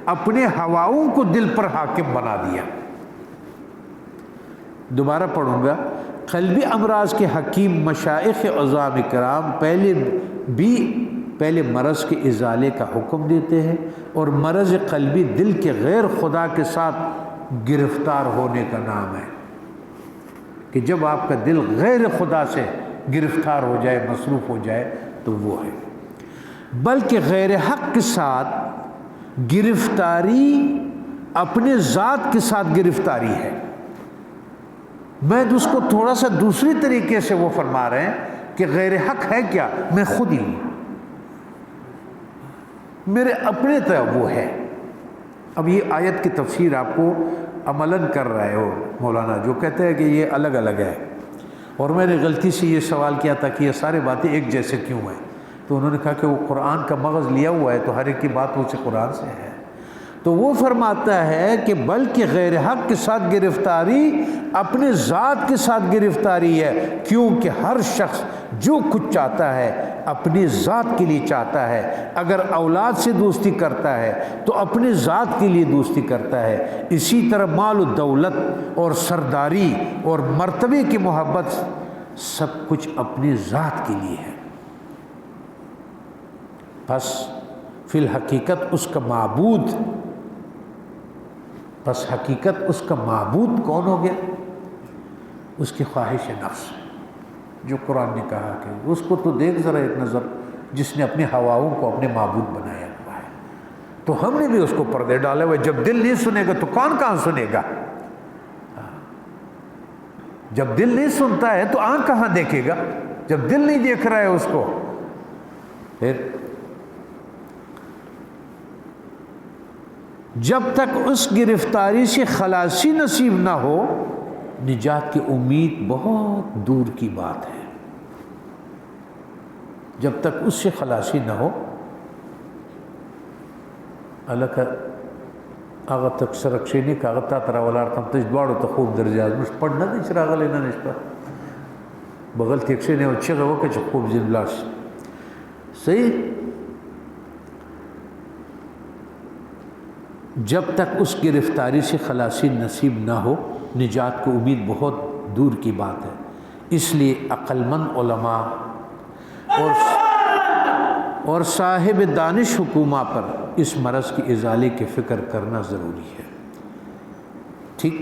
اپنے ہواؤں کو دل پر حاکم بنا دیا۔ دوبارہ پڑھوں گا، قلبی امراض کے حکیم مشائخ عظام کرام پہلے مرض کے ازالے کا حکم دیتے ہیں، اور مرض قلبی دل کے غیر خدا کے ساتھ گرفتار ہونے کا نام ہے، کہ جب آپ کا دل غیر خدا سے گرفتار ہو جائے، مصروف ہو جائے تو وہ ہے۔ بلکہ غیر حق کے ساتھ گرفتاری اپنے ذات کے ساتھ گرفتاری ہے۔ میں اس کو تھوڑا سا دوسری طریقے سے وہ فرما رہے ہیں کہ غیر حق ہے کیا؟ میں خود ہی ہوں، میرے اپنے طرف وہ ہے۔ اب یہ آیت کی تفسیر آپ کو عملاً کر رہے ہو مولانا، جو کہتے ہیں کہ یہ الگ الگ ہے، اور میں نے غلطی سے یہ سوال کیا تھا کہ یہ سارے باتیں ایک جیسے کیوں ہیں، تو انہوں نے کہا کہ وہ قرآن کا مغز لیا ہوا ہے تو ہر ایک کی بات اسے قرآن سے ہے۔ تو وہ فرماتا ہے کہ بلکہ غیر حق کے ساتھ گرفتاری اپنے ذات کے ساتھ گرفتاری ہے، کیونکہ ہر شخص جو کچھ چاہتا ہے اپنی ذات کے لیے چاہتا ہے۔ اگر اولاد سے دوستی کرتا ہے تو اپنے ذات کے لیے دوستی کرتا ہے۔ اسی طرح مال و دولت اور سرداری اور مرتبے کی محبت سب کچھ اپنی ذات کے لیے ہے۔ بس فی الحقیقت اس کا معبود، بس حقیقت اس کا معبود کون ہو گیا؟ اس کی خواہش نفس، جو قرآن نے کہا کہ اس کو تو دیکھ ذرا ایک نظر، جس نے اپنی ہواؤں کو اپنے معبود بنایا ہوا ہے۔ تو ہم نے بھی اس کو پردے ڈالے ہوئے، جب دل نہیں سنے گا تو کون کہاں سنے گا؟ جب دل نہیں سنتا ہے تو آنکھ کہاں دیکھے گا؟ جب دل نہیں دیکھ رہا ہے اس کو، پھر جب تک اس گرفتاری سے خلاصی نصیب نہ ہو، نجات کی امید بہت دور کی بات ہے۔ جب تک اس سے خلاصی نہ ہو، اللہ کا آغا تک سرکشینی کاغتا ترا ولارتم تجدوارو تا خوب درجات مش پڑھنا دی چراغ لینا نشپا بغل تیکشینی و چغه وکا چه خوب زین لارش صحیح۔ جب تک اس گرفتاری سے خلاصی نصیب نہ ہو، نجات کو امید بہت دور کی بات ہے۔ اس لیے عقل مند علماء اور صاحب دانش حکومہ پر اس مرض کی ازالے کی فکر کرنا ضروری ہے۔ ٹھیک،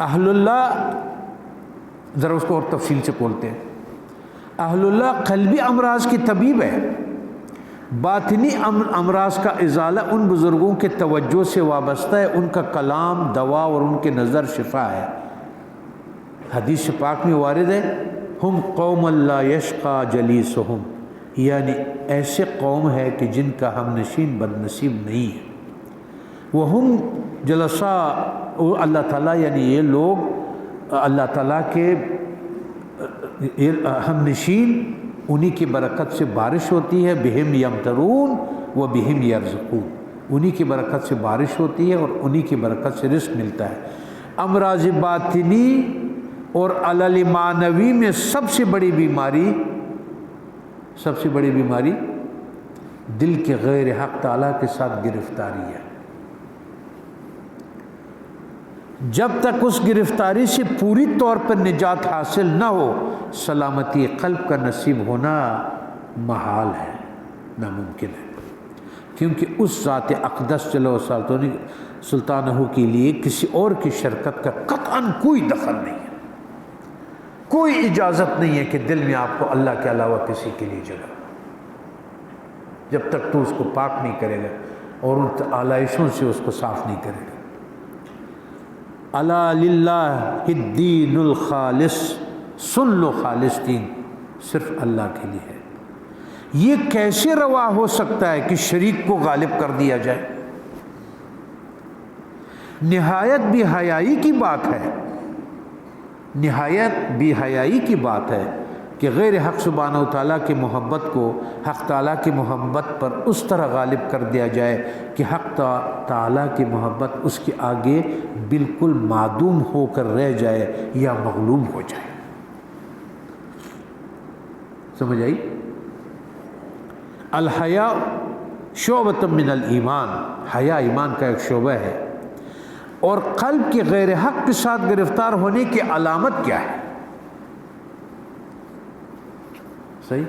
اہل اللہ، ذرا اس کو اور تفصیل سے بولتے ہیں۔ اہل اللہ قلبی امراض کی طبیب ہے، باطنی امراض کا ازالہ ان بزرگوں کے توجہ سے وابستہ ہے، ان کا کلام دوا اور ان کے نظر شفا ہے۔ حدیث پاک میں وارد ہے، ہم قوم لا یشقى جلیسہم، یعنی ایسے قوم ہے کہ جن کا ہم نشین بد نصیب نہیں ہے۔ وہم جلساء، اللہ تعالیٰ یعنی یہ لوگ اللہ تعالیٰ کے ہم نشین، انہی کی برکت سے بارش ہوتی ہے، بہم یمترون و بہم یرزقون، انہی کی برکت سے بارش ہوتی ہے اور انہی کی برکت سے رزق ملتا ہے۔ امراض باطنی اور علل معنوی میں سب سے بڑی بیماری دل کے غیر حق تعالیٰ کے ساتھ گرفتاری ہے۔ جب تک اس گرفتاری سے پوری طور پر نجات حاصل نہ ہو، سلامتی قلب کا نصیب ہونا محال ہے، ناممکن ہے، کیونکہ اس ذات اقدس جل و سلطانہ کے لیے کسی اور کی شرکت کا قطعاً کوئی دخل نہیں ہے، کوئی اجازت نہیں ہے کہ دل میں آپ کو اللہ کے علاوہ کسی کے لیے جگہ، جب تک تو اس کو پاک نہیں کرے گا اور ان آلائشوں سے اس کو صاف نہیں کرے گا۔ الا للہ الدین الخالص، سن لو خالص دین صرف اللہ کے لیے ہے۔ یہ کیسے روا ہو سکتا ہے کہ شریک کو غالب کر دیا جائے؟ نہایت بے حیائی کی بات ہے، نہایت بے حیائی کی بات ہے کہ غیر حق سبحانہ و تعالیٰ کی محبت کو حق تعالیٰ کی محبت پر اس طرح غالب کر دیا جائے کہ حق تعالیٰ کی محبت اس کے آگے بالکل معدوم ہو کر رہ جائے یا مغلوب ہو جائے۔ سمجھ آئی؟ الحیاء شعبۃ من الایمان، حیا ایمان کا ایک شعبہ ہے، اور قلب کے غیر حق کے ساتھ گرفتار ہونے کی علامت کیا ہے؟ صحیح،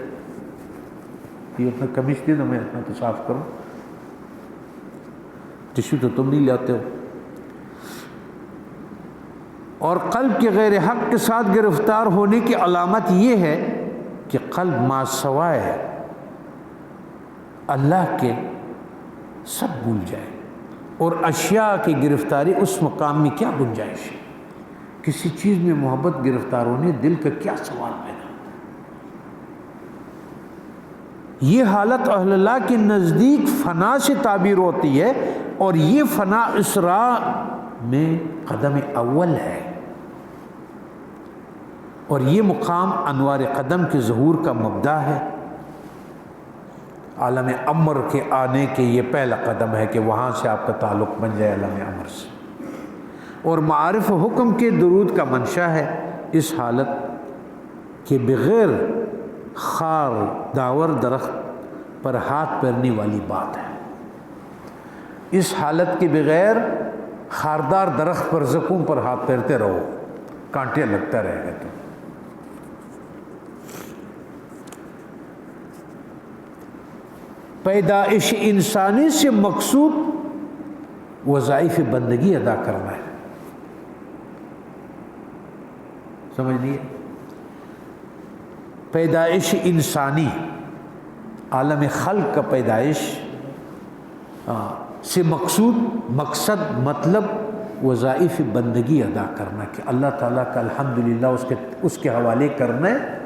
یہ اپنا قمیص دے دو، میں اتنا تو صاف کروں، ٹشو تو تم نہیں لاتے ہو۔ اور قلب کے غیر حق کے ساتھ گرفتار ہونے کی علامت یہ ہے قلب ما سوائے اللہ کے سب بھول جائے، اور اشیاء کی گرفتاری اس مقام میں کیا گنجائش ہے؟ کسی چیز میں محبت گرفتار ہونے دل کا کیا سوال پیدا ہوتا ہے؟ یہ حالت اہل اللہ کے نزدیک فنا سے تعبیر ہوتی ہے، اور یہ فنا اسراء میں قدم اول ہے، اور یہ مقام انوار قدم کے ظہور کا مبدا ہے۔ عالم امر کے آنے کے یہ پہلا قدم ہے کہ وہاں سے آپ کا تعلق بن جائے عالم امر سے، اور معارف حکم کے درود کا منشا ہے اس حالت کے بغیر خار داور درخت پر ہاتھ پھیرنے والی بات ہے۔ اس حالت کے بغیر خاردار درخت پر زقوم پر ہاتھ پھیرتے رہو، کانٹے لگتا رہے گا۔ تو پیدائش انسانی سے مقصود وظائف بندگی ادا کرنا ہے، سمجھ لیے؟ پیدائش انسانی، عالم خلق کا پیدائش سے مقصد مطلب وظائف بندگی ادا کرنا، کہ اللہ تعالیٰ کا الحمدللہ اس کے حوالے کرنا ہے،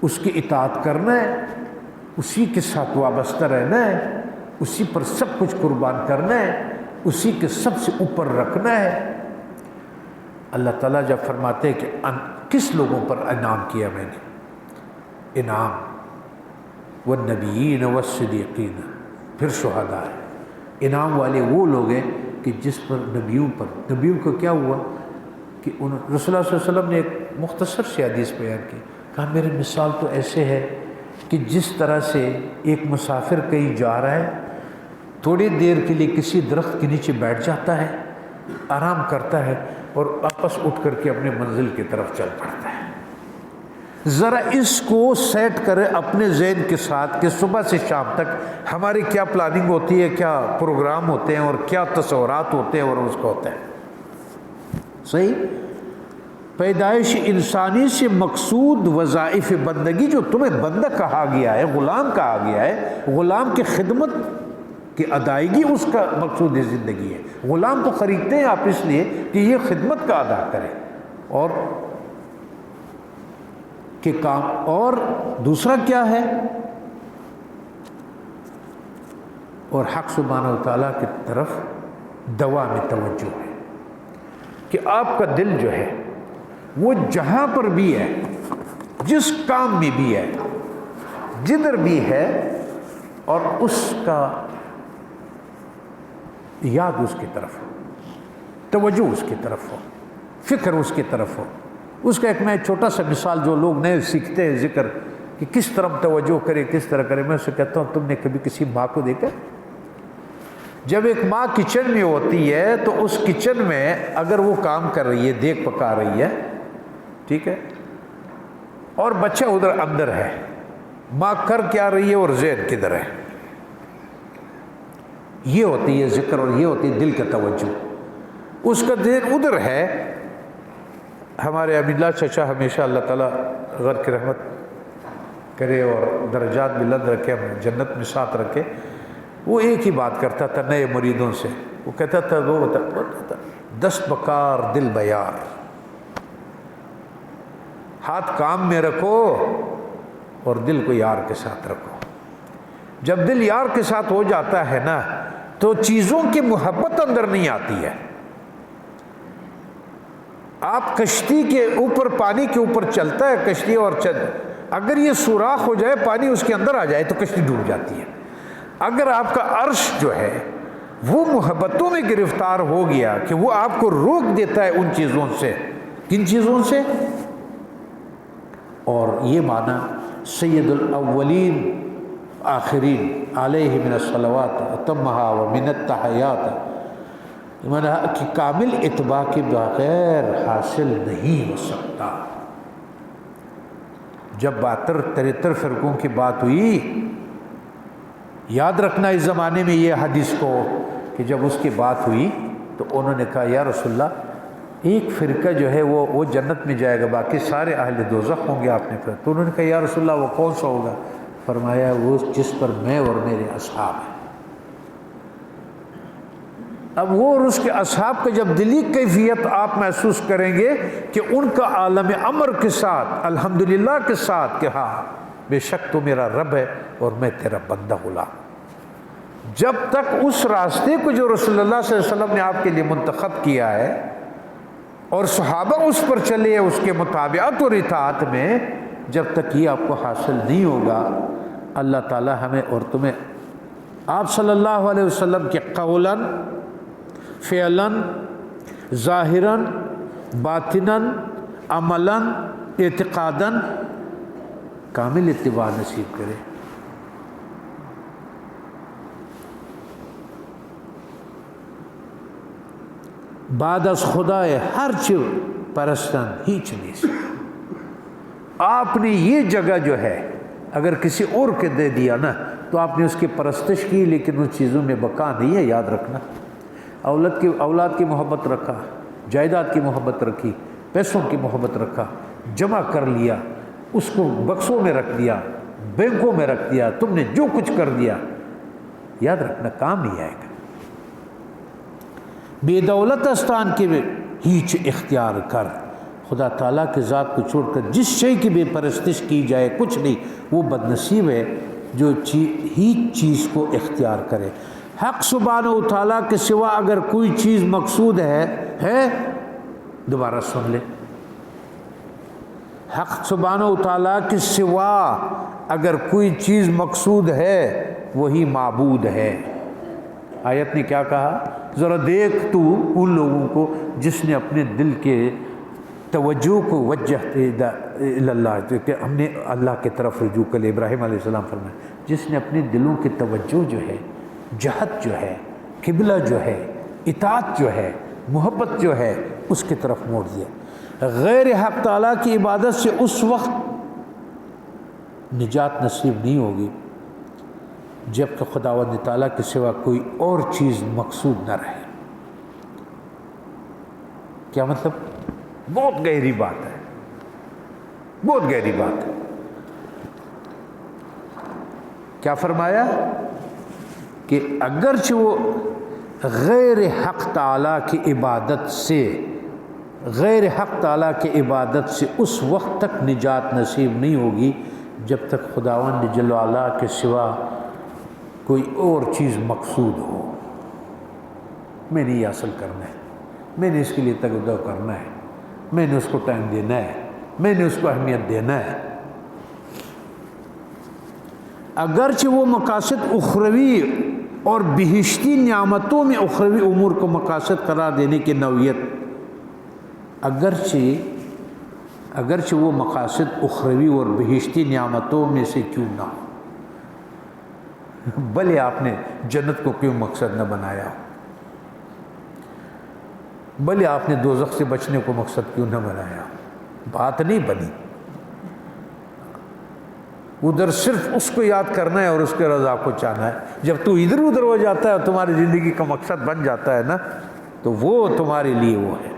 اس کی اطاعت کرنا ہے، اسی کے ساتھ وابستہ رہنا ہے، اسی پر سب کچھ قربان کرنا ہے، اسی کے سب سے اوپر رکھنا ہے۔ اللہ تعالیٰ جب فرماتے ہیں کہ کس لوگوں پر انعام کیا میں نے، انعام والنبیین والصدیقین، پھر شہداء ہے۔ انعام والے وہ لوگ ہیں کہ جس پر نبیوں کو کیا ہوا کہ رسول اللہ صلی اللہ علیہ وسلم نے ایک مختصر سی حدیث بیان کی، کہا میری مثال تو ایسے ہے کہ جس طرح سے ایک مسافر کہیں جا رہا ہے، تھوڑی دیر کے لیے کسی درخت کے نیچے بیٹھ جاتا ہے، آرام کرتا ہے، اور واپس اٹھ کر کے اپنے منزل کی طرف چل پڑتا ہے۔ ذرا اس کو سیٹ کرے اپنے ذہن کے ساتھ کہ صبح سے شام تک ہماری کیا پلاننگ ہوتی ہے، کیا پروگرام ہوتے ہیں، اور کیا تصورات ہوتے ہیں، اور اس کو ہوتا ہے صحیح۔ پیدائش انسانی سے مقصود وظائف بندگی، جو تمہیں بندہ کہا گیا ہے، غلام کہا گیا ہے، غلام کی خدمت کی ادائیگی اس کا مقصود زندگی ہے۔ غلام تو خریدتے ہیں آپ اس لیے کہ یہ خدمت کا ادا کرے، اور کہ کام، اور دوسرا کیا ہے، اور حق سبحانہ و تعالیٰ کی طرف دوا میں توجہ ہے، کہ آپ کا دل جو ہے وہ جہاں پر بھی ہے، جس کام میں بھی ہے، جدھر بھی ہے، اور اس کا یاد اس کی طرف ہو، توجہ اس کی طرف ہو، فکر اس کی طرف ہو۔ اس کا ایک میں چھوٹا سا مثال، جو لوگ نئے سیکھتے ہیں ذکر کہ کس طرح توجہ کرے، کس طرح کرے، میں اسے کہتا ہوں تم نے کبھی کسی ماں کو دیکھا؟ جب ایک ماں کچن میں ہوتی ہے تو اس کچن میں اگر وہ کام کر رہی ہے، دیکھ پکا رہی ہے، ٹھیک ہے، اور بچہ ادھر اندر ہے، ماں کر کیا رہی ہے اور ذہن کدھر ہے، یہ ہوتی ہے ذکر، اور یہ ہوتی ہے دل کا توجہ۔ اس کا ذہن ادھر ہے۔ ہمارے امین اللہ چچا ہمیشہ اللہ تعالیٰ غر کی رحمت کرے اور درجات بلند رکھے، ہم جنت میں ساتھ رکھے، وہ ایک ہی بات کرتا تھا نئے مریدوں سے، وہ کہتا تھا، وہ بولتا تھا، دست بکار دل بیار، ہاتھ کام میں رکھو اور دل کو یار کے ساتھ رکھو۔ جب دل یار کے ساتھ ہو جاتا ہے نا تو چیزوں کی محبت اندر نہیں آتی ہے۔ آپ کشتی کے اوپر، پانی کے اوپر چلتا ہے کشتی، اور اگر یہ سوراخ ہو جائے، پانی اس کے اندر آ جائے تو کشتی ڈوب جاتی ہے۔ اگر آپ کا عرش جو ہے وہ محبتوں میں گرفتار ہو گیا کہ وہ آپ کو روک دیتا ہے ان چیزوں سے، کن چیزوں سے؟ اور یہ معنی سید الاولین آخرین علیہ من الصلوات اتمہا و من التحیات، کہ کامل اتباع کے بغیر حاصل نہیں ہو سکتا۔ جب 72-73 فرقوں کی بات ہوئی، یاد رکھنا اس زمانے میں یہ حدیث کو، کہ جب اس کی بات ہوئی تو انہوں نے کہا یا رسول اللہ ایک فرقہ جو ہے وہ جنت میں جائے گا، باقی سارے اہل دوزخ ہوں گے. آپ نے تو انہوں نے کہا یا رسول اللہ وہ کون سا ہوگا؟ فرمایا وہ جس پر میں اور میرے اصحاب ہیں. اب وہ اور اس کے اصحاب کا جب دلی کیفیت آپ محسوس کریں گے کہ ان کا عالم امر کے ساتھ الحمدللہ کے ساتھ کہ ہاں بے شک تو میرا رب ہے اور میں تیرا بندہ غلام. جب تک اس راستے کو جو رسول اللہ صلی اللہ علیہ وسلم نے آپ کے لیے منتخب کیا ہے اور صحابہ اس پر چلے اس کے مطابعت اور اطاعت میں، جب تک یہ آپ کو حاصل نہیں ہوگا، اللہ تعالی ہمیں اور تمہیں آپ صلی اللہ علیہ وسلم کے قولاً، فعلاً، ظاہراً، باطناً، عملاً، اعتقاداً کامل اتباع نصیب کرے. بعد از خدای ہر چیز پرستن ہیچ نہیں. آپ نے یہ جگہ جو ہے اگر کسی اور کے دے دیا نا تو آپ نے اس کی پرستش کی، لیکن ان چیزوں میں بقا نہیں ہے. یاد رکھنا، اولاد کی محبت رکھا، جائیداد کی محبت رکھی، پیسوں کی محبت رکھا، جمع کر لیا، اس کو بکسوں میں رکھ دیا، بینکوں میں رکھ دیا، تم نے جو کچھ کر دیا، یاد رکھنا کام نہیں آئے گا. بے دولت استان کے ہیچ اختیار کر. خدا تعالیٰ کے ذات کو چھوڑ کر جس شے کی بے پرستش کی جائے کچھ نہیں. وہ بد نصیب ہے جو ہیچ چیز کو اختیار کرے. حق سبحانہ و تعالیٰ کے سوا اگر کوئی چیز مقصود ہے دوبارہ سن لے، حق سبحانہ و تعالیٰ کے سوا اگر کوئی چیز مقصود ہے وہی معبود ہے. آیت نے کیا کہا؟ ذرا دیکھ تو ان لوگوں کو جس نے اپنے دل کے توجہ کو وجہ اللہ کہ ہم نے اللہ کی طرف رجوع کر. ابراہیم علیہ السلام فرمایا جس نے اپنے دلوں کی توجہ جو ہے، جہت جو ہے، قبلہ جو ہے، اطاعت جو ہے، محبت جو ہے، اس کی طرف موڑ دیا. غیر حق تعالیٰ کی عبادت سے اس وقت نجات نصیب نہیں ہوگی جب کہ خداوند تعالیٰ کے سوا کوئی اور چیز مقصود نہ رہے. کیا مطلب؟ بہت گہری بات ہے، بہت گہری بات ہے. کیا فرمایا کہ اگرچہ وہ غیر حق تعالیٰ کی عبادت سے، غیر حق تعالیٰ کی عبادت سے اس وقت تک نجات نصیب نہیں ہوگی جب تک خداوند جل وعلا کے سوا کوئی اور چیز مقصود ہو. میں نے یہ حاصل کرنا ہے، میں نے اس کے لیے تگدو کرنا ہے، میں نے اس کو ٹائم دینا ہے، میں نے اس کو اہمیت دینا ہے. اگرچہ وہ مقاصد اخروی اور بہشتی نعمتوں میں اخروی امور کو مقاصد قرار دینے کی نوعیت، اگرچہ وہ مقاصد اخروی اور بہشتی نعمتوں میں سے کیوں نہ ہو، بھلے آپ نے جنت کو کیوں مقصد نہ بنایا، بھلے آپ نے دوزخ سے بچنے کو مقصد کیوں نہ بنایا، بات نہیں بنی. ادھر صرف اس کو یاد کرنا ہے اور اس کے رضا کو چاہنا ہے. جب تو ادھر ادھر ہو جاتا ہے اور تمہاری زندگی کا مقصد بن جاتا ہے نا تو وہ تمہارے لیے وہ ہے.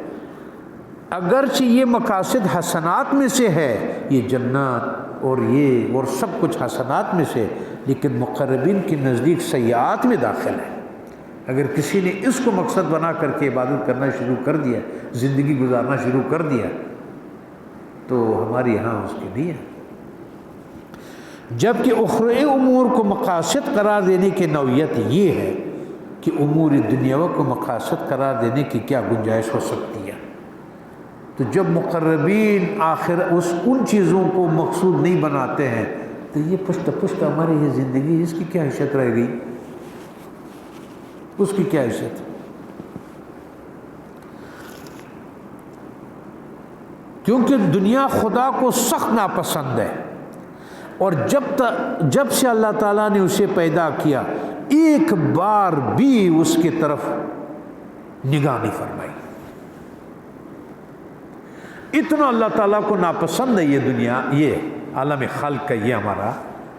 اگرچہ یہ مقاصد حسنات میں سے ہے، یہ جنت اور یہ اور سب کچھ حسنات میں سے، لیکن مقربین کے نزدیک سیئات میں داخل ہے. اگر کسی نے اس کو مقصد بنا کر کے عبادت کرنا شروع کر دیا، زندگی گزارنا شروع کر دیا، تو ہمارے یہاں اس کی نہیں ہے. جبکہ اخروی امور کو مقاصد قرار دینے کی نوعیت یہ ہے کہ امور دنیاوی کو مقاصد قرار دینے کی کیا گنجائش ہو سکتی ہے. تو جب مقربین آخر ان چیزوں کو مقصود نہیں بناتے ہیں تو یہ پشت پشت ہماری یہ زندگی، اس کی کیا حیثیت رہ گئی؟ اس کی کیا حیثیت؟ کیونکہ دنیا خدا کو سخت ناپسند ہے، اور جب سے اللہ تعالیٰ نے اسے پیدا کیا ایک بار بھی اس کی طرف نگاہ نہیں فرمائی. اتنا اللہ تعالیٰ کو ناپسند ہے یہ دنیا، یہ عالم خلق کا یہ ہمارا،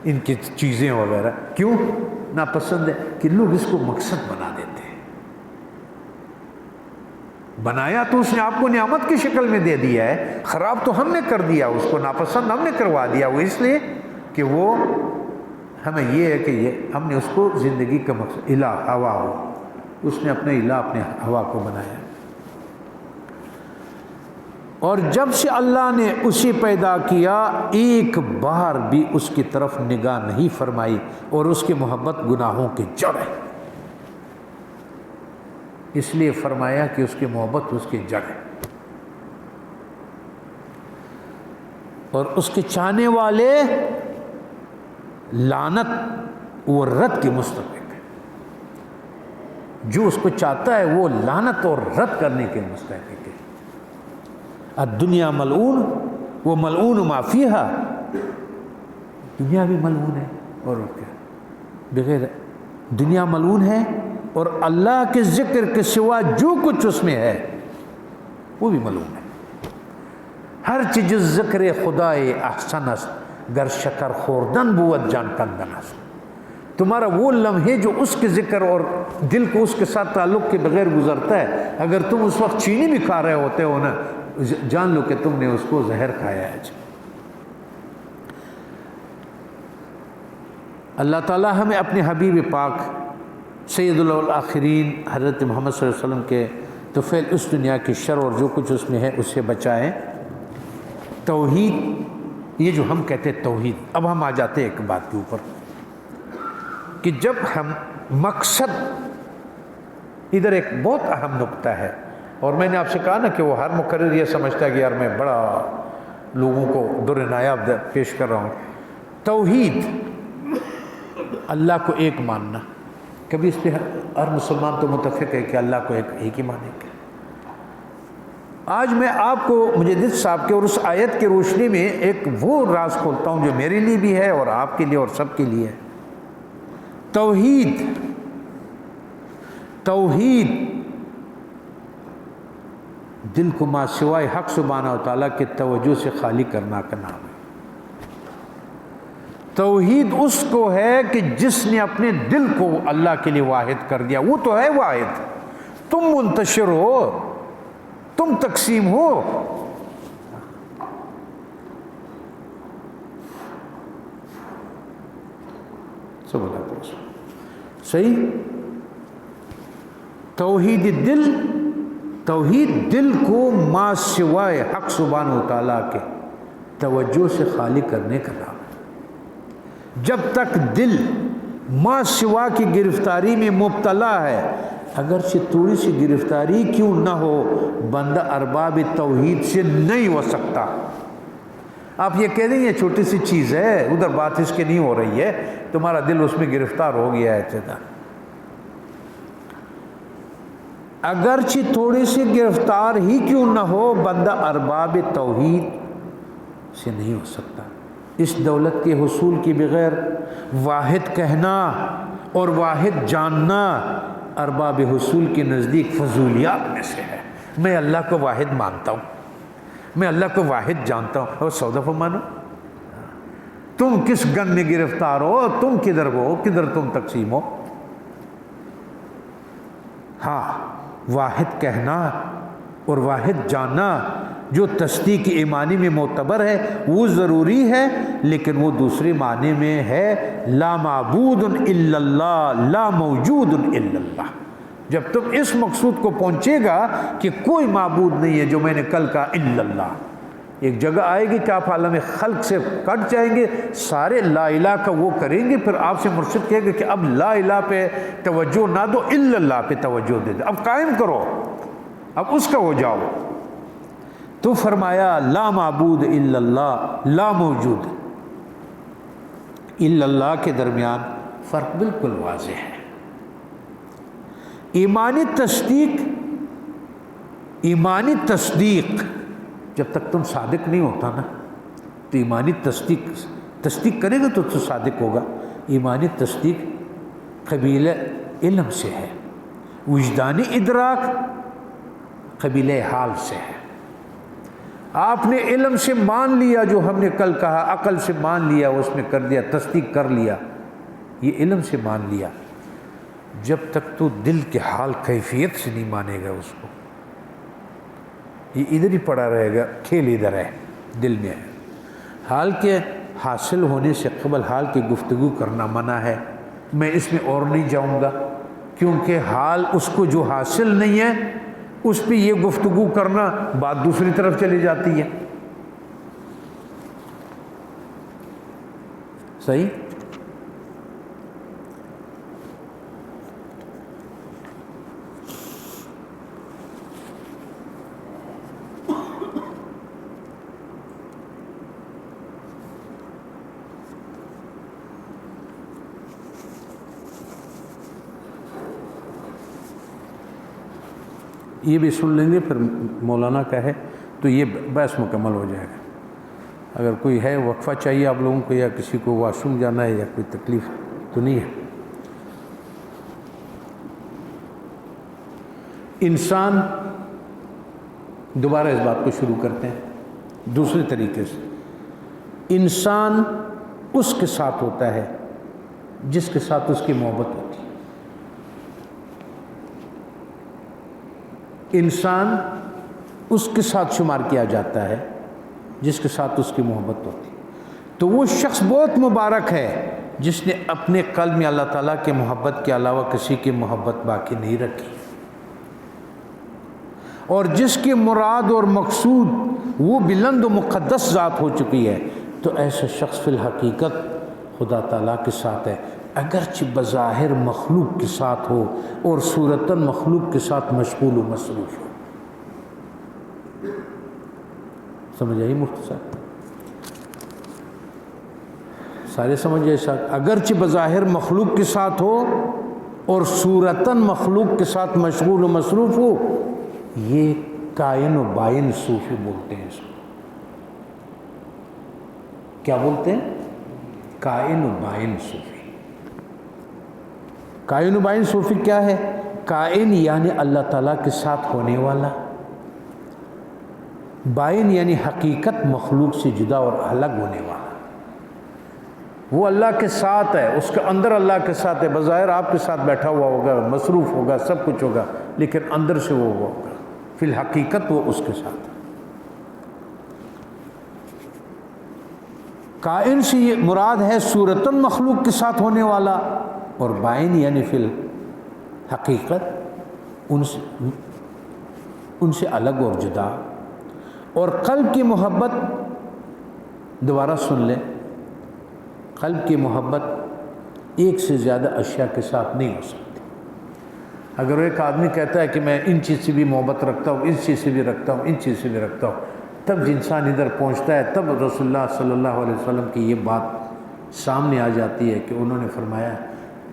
ان کی چیزیں وغیرہ. کیوں ناپسند ہے؟ کہ لوگ اس کو مقصد بنا دیتے ہیں. بنایا تو اس نے آپ کو نعمت کی شکل میں دے دیا ہے، خراب تو ہم نے کر دیا، اس کو ناپسند ہم نے کروا دیا، وہ اس لیے کہ وہ ہمیں یہ ہے کہ یہ ہم نے اس کو زندگی کا مقصد الہ ہوا ہو، اس نے اپنے الہ اپنے ہوا کو بنایا۔ اور جب سے اللہ نے اسے پیدا کیا ایک بار بھی اس کی طرف نگاہ نہیں فرمائی، اور اس کی محبت گناہوں کی جڑ ہے، اس لیے فرمایا کہ اس کی محبت اس کی جڑ ہے، اور اس کے چاہنے والے لعنت و رد کے مستحق ہے، جو اس کو چاہتا ہے وہ لعنت اور رد کرنے کے مستحق ہے۔ الدنیا ملعون و ملعون ما فیہا، دنیا بھی ملعون ہے، اور کیا بغیر دنیا ملعون ہے، اور اللہ کے ذکر کے سوا جو کچھ اس میں ہے وہ بھی ملعون ہے۔ ہر چیز ذکر خدا احسن است، گر شکر خوردن بود جان کندن است۔ تمہارا وہ لمحے جو اس کے ذکر اور دل کو اس کے ساتھ تعلق کے بغیر گزرتا ہے، اگر تم اس وقت چینی بھی کھا رہے ہوتے ہو نا، جان لو کہ تم نے اس کو زہر کھایا ہے۔ اللہ تعالیٰ ہمیں اپنے حبیب پاک سید الاخرین حضرت محمد صلی اللہ علیہ وسلم کے طفیل اس دنیا کی شر اور جو کچھ اس میں ہے اس سے بچائیں۔ توحید، یہ جو ہم کہتے ہیں توحید، اب ہم آ جاتے ہیں ایک بات کے اوپر کہ جب ہم مقصد، ادھر ایک بہت اہم نقطہ ہے، اور میں نے آپ سے کہا نا کہ وہ ہر مقرر یہ سمجھتا ہے کہ یار میں بڑا لوگوں کو در نایاب پیش کر رہا ہوں۔ توحید، اللہ کو ایک ماننا، کبھی اس پہ ہر مسلمان تو متفق ہے کہ اللہ کو ایک ہی مانے گا۔ آج میں آپ کو مجدد صاحب کے اور اس آیت کی روشنی میں ایک وہ راز کھولتا ہوں جو میرے لیے بھی ہے اور آپ کے لیے اور سب کے لیے ہے۔ توحید، توحید دل کو ما سوائے حق سبحانہ و تعالیٰ کے توجہ سے خالی کرنا کا نام ہے۔ توحید اس کو ہے کہ جس نے اپنے دل کو اللہ کے لیے واحد کر دیا، وہ تو ہے واحد، تم منتشر ہو، تم تقسیم ہو۔ سب اللہ صحیح۔ توحید دل، توحید دل کو ما سوائے حق سبحانہ و تعالیٰ کے توجہ سے خالی کرنے کا نام ہے۔ جب تک دل ما سوا کی گرفتاری میں مبتلا ہے، اگرچہ تھوڑی سی گرفتاری کیوں نہ ہو، بندہ ارباب توحید سے نہیں ہو سکتا۔ آپ یہ کہہ دیں یہ چھوٹی سی چیز ہے، ادھر بات اس کی نہیں ہو رہی ہے، تمہارا دل اس میں گرفتار ہو گیا ہے چیتا، اگرچہ تھوڑی سی گرفتار ہی کیوں نہ ہو، بندہ ارباب توحید سے نہیں ہو سکتا۔ اس دولت کے حصول کے بغیر واحد کہنا اور واحد جاننا ارباب حصول کے نزدیک فضولیات میں سے ہے۔ میں اللہ کو واحد مانتا ہوں، میں اللہ کو واحد جانتا ہوں، اور 100 دفعہ مانو۔ تم کس گن میں گرفتار ہو، تم کدھر ہو، کدھر تم تقسیم ہو۔ ہاں، واحد کہنا اور واحد جاننا جو تصدیق ایمانی میں معتبر ہے وہ ضروری ہے، لیکن وہ دوسرے معنی میں ہے لا معبود الا اللہ، لا موجود الا اللہ۔ جب تم اس مقصود کو پہنچے گا کہ کوئی معبود نہیں ہے، جو میں نے کل کہا الا اللہ، ایک جگہ آئے گی کہ آپ عالم خلق سے کٹ جائیں گے، سارے لا الہ کا وہ کریں گے، پھر آپ سے مرشد کہے گا کہ اب لا الہ پہ توجہ نہ دو، الا اللہ پہ توجہ دے دو، اب قائم کرو، اب اس کا ہو جاؤ۔ تو فرمایا لا معبود الا اللہ، لا موجود الا اللہ کے درمیان فرق بالکل واضح ہے۔ ایمانی تصدیق جب تک تم صادق نہیں ہوتا نا، تو ایمانی تصدیق کرے گا تو صادق ہوگا۔ ایمانی تصدیق قبیل علم سے ہے، وجدانی ادراک قبیل حال سے ہے۔ آپ نے علم سے مان لیا جو ہم نے کل کہا، عقل سے مان لیا، اس میں کر دیا، تصدیق کر لیا، یہ علم سے مان لیا۔ جب تک تو دل کے حال کیفیت سے نہیں مانے گا اس کو، یہ ادھر ہی پڑا رہے گا، کھیل ادھر ہے، دل میں ہے۔ حال کے حاصل ہونے سے قبل حال کی گفتگو کرنا منع ہے، میں اس میں اور نہیں جاؤں گا، کیونکہ حال اس کو جو حاصل نہیں ہے اس پہ یہ گفتگو کرنا بات دوسری طرف چلی جاتی ہے۔ صحیح؟ یہ بھی سن لیں گے، پھر مولانا کا ہے تو یہ بحث مکمل ہو جائے گا۔ اگر کوئی ہے وقفہ چاہیے آپ لوگوں کو، یا کسی کو واش روم جانا ہے، یا کوئی تکلیف تو نہیں ہے۔ انسان، دوبارہ اس بات کو شروع کرتے ہیں دوسرے طریقے سے۔ انسان اس کے ساتھ ہوتا ہے جس کے ساتھ اس کی محبت ہوتی ہے۔ انسان اس کے ساتھ شمار کیا جاتا ہے جس کے ساتھ اس کی محبت ہوتی ہے۔ تو وہ شخص بہت مبارک ہے جس نے اپنے قلب میں اللہ تعالیٰ کے محبت کے علاوہ کسی کی محبت باقی نہیں رکھی، اور جس کی مراد اور مقصود وہ بلند و مقدس ذات ہو چکی ہے۔ تو ایسا شخص فی الحقیقت خدا تعالیٰ کے ساتھ ہے، اگرچہ بظاہر مخلوق کے ساتھ ہو اور صورتاً مخلوق کے ساتھ مشغول و مصروف ہو۔ سمجھ آئی مختصر؟ سارے سمجھ آئے ساتھ؟ اگرچہ بظاہر مخلوق کے ساتھ ہو اور صورتاً مخلوق کے ساتھ مشغول و مصروف ہو، یہ کائن و بائن صوفی بولتے ہیں اس کو۔ کیا بولتے ہیں؟ کائن و بائن صوفی۔ کائن و بائن صوفی کیا ہے؟ کائن یعنی اللہ تعالیٰ کے ساتھ ہونے والا، بائن یعنی حقیقت مخلوق سے جدا اور الگ ہونے والا۔ وہ اللہ کے ساتھ ہے، اس کے اندر اللہ کے ساتھ ہے، بظاہر آپ کے ساتھ بیٹھا ہوا ہوگا، مصروف ہوگا، سب کچھ ہوگا، لیکن اندر سے وہ ہوگا، فی الحقیقت وہ اس کے ساتھ ہے۔ کائن سے یہ مراد ہے صورتاً مخلوق کے ساتھ ہونے والا، اور بائن یعنی فی الحقیقت ان سے الگ اور جدا۔ اور قلب کی محبت، دوبارہ سن لیں، قلب کی محبت ایک سے زیادہ اشیاء کے ساتھ نہیں ہو سکتی۔ اگر ایک آدمی کہتا ہے کہ میں ان چیز سے بھی محبت رکھتا ہوں، اس چیز سے بھی رکھتا ہوں، ان چیز سے بھی رکھتا ہوں، تب انسان ادھر پہنچتا ہے، تب رسول اللہ صلی اللہ علیہ وسلم کی یہ بات سامنے آ جاتی ہے کہ انہوں نے فرمایا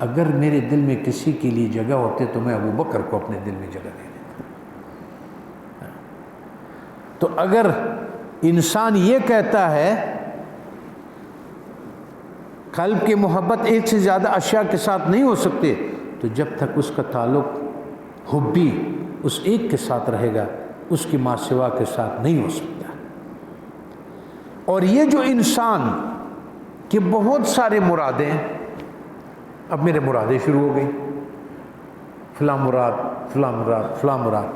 اگر میرے دل میں کسی کے لیے جگہ ہوتے تو میں ابو بکر کو اپنے دل میں جگہ دے دیتا۔ تو اگر انسان یہ کہتا ہے قلب کی محبت ایک سے زیادہ اشیاء کے ساتھ نہیں ہو سکتے، تو جب تک اس کا تعلق حبی اس ایک کے ساتھ رہے گا، اس کی ماں سوا کے ساتھ نہیں ہو سکتا۔ اور یہ جو انسان کی بہت سارے مرادیں، اب میرے مرادیں شروع ہو گئی، فلاں مراد، فلاں مراد، فلاں مراد،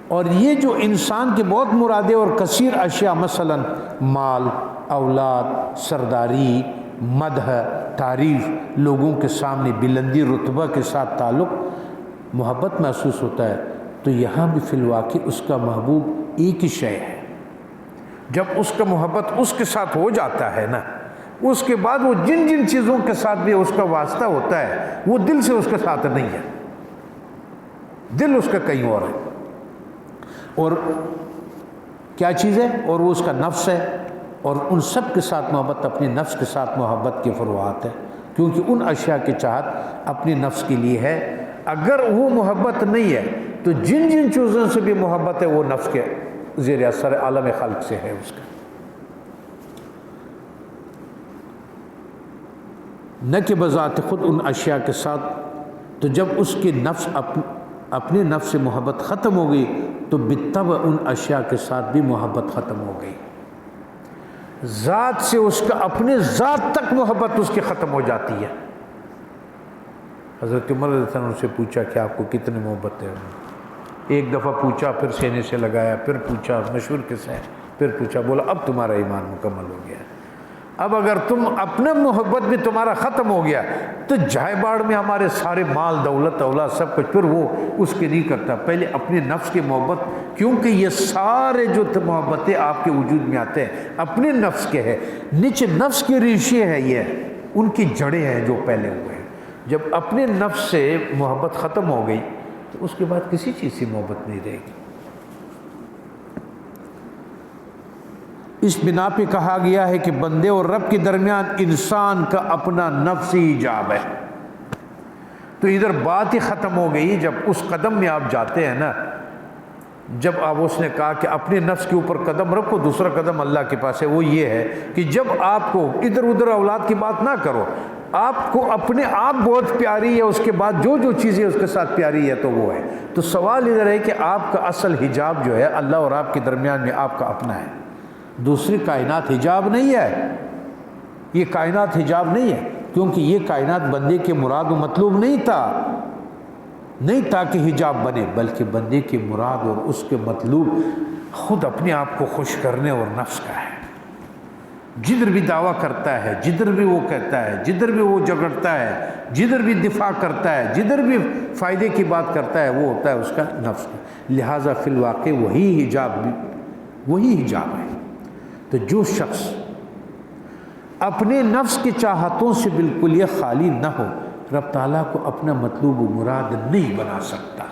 اور یہ جو انسان کی بہت مرادیں اور کثیر اشیاء، مثلا مال، اولاد، سرداری، مدح، تعریف، لوگوں کے سامنے بلندی رتبہ کے ساتھ تعلق، محبت محسوس ہوتا ہے، تو یہاں بھی فی الواقع اس کا محبوب ایک ہی شے ہے۔ جب اس کا محبت اس کے ساتھ ہو جاتا ہے نا، اس کے بعد وہ جن جن چیزوں کے ساتھ بھی اس کا واسطہ ہوتا ہے، وہ دل سے اس کے ساتھ نہیں ہے، دل اس کا کہیں اور ہے۔ اور کیا چیز ہے؟ اور وہ اس کا نفس ہے، اور ان سب کے ساتھ محبت اپنے نفس کے ساتھ محبت کے فروعات ہے، کیونکہ ان اشیاء کی چاہت اپنے نفس کے لیے ہے۔ اگر وہ محبت نہیں ہے تو جن جن چیزوں سے بھی محبت ہے وہ نفس کے زیر اثر عالم خلق سے ہے اس کا، نہ کہ بذات خود ان اشیاء کے ساتھ۔ تو جب اس کے نفس اپنے نفس سے محبت ختم ہو گئی تو بالطبع ان اشیاء کے ساتھ بھی محبت ختم ہو گئی، ذات سے اس کا اپنے ذات تک محبت اس کی ختم ہو جاتی ہے۔ حضرت عمر رضی اللہ عنہ سے پوچھا کہ آپ کو کتنی محبت ہے؟ ایک دفعہ پوچھا، پھر سینے سے لگایا، پھر پوچھا مشہور کس ہے، پھر پوچھا، بولا اب تمہارا ایمان مکمل ہو گیا۔ اب اگر تم اپنا محبت بھی تمہارا ختم ہو گیا تو جائے باڑ میں ہمارے سارے مال دولت اولاد سب کچھ، پھر وہ اس کے نہیں کرتا۔ پہلے اپنے نفس کی محبت، کیونکہ یہ سارے جو محبتیں آپ کے وجود میں آتے ہیں اپنے نفس کے ہیں، نیچے نفس کی ریشے ہے، یہ ان کی جڑیں ہیں جو پہلے ہوئے ہیں۔ جب اپنے نفس سے محبت ختم ہو گئی تو اس کے بعد کسی چیز سے محبت نہیں رہے گی۔ اس بنا پہ کہا گیا ہے کہ بندے اور رب کے درمیان انسان کا اپنا نفسی حجاب ہے۔ تو ادھر بات ہی ختم ہو گئی جب اس قدم میں آپ جاتے ہیں نا، جب آپ اس نے کہا کہ اپنے نفس کے اوپر قدم رکھو، دوسرا قدم اللہ کے پاس ہے، وہ یہ ہے کہ جب آپ کو ادھر ادھر اولاد کی بات نہ کرو، آپ کو اپنے آپ بہت پیاری ہے، اس کے بعد جو جو چیزیں اس کے ساتھ پیاری ہے تو وہ ہے۔ تو سوال ادھر ہے کہ آپ کا اصل حجاب جو ہے اللہ اور آپ کے درمیان میں آپ کا اپنا ہے، دوسری کائنات حجاب نہیں ہے۔ یہ کائنات حجاب نہیں ہے، کیونکہ یہ کائنات بندے کے مراد و مطلوب نہیں تھا کہ حجاب بنے، بلکہ بندے کے مراد اور اس کے مطلوب خود اپنے آپ کو خوش کرنے اور نفس کا ہے۔ جدھر بھی دعویٰ کرتا ہے، جدھر بھی وہ کہتا ہے، جدھر بھی وہ جھگڑتا ہے، جدھر بھی دفاع کرتا ہے، جدھر بھی فائدے کی بات کرتا ہے، وہ ہوتا ہے اس کا نفس کا۔ لہٰذا فی الواقع وہی حجاب ہے۔ تو جو شخص اپنے نفس کی چاہتوں سے بالکل یہ خالی نہ ہو، رب تعالیٰ کو اپنا مطلوب و مراد نہیں بنا سکتا۔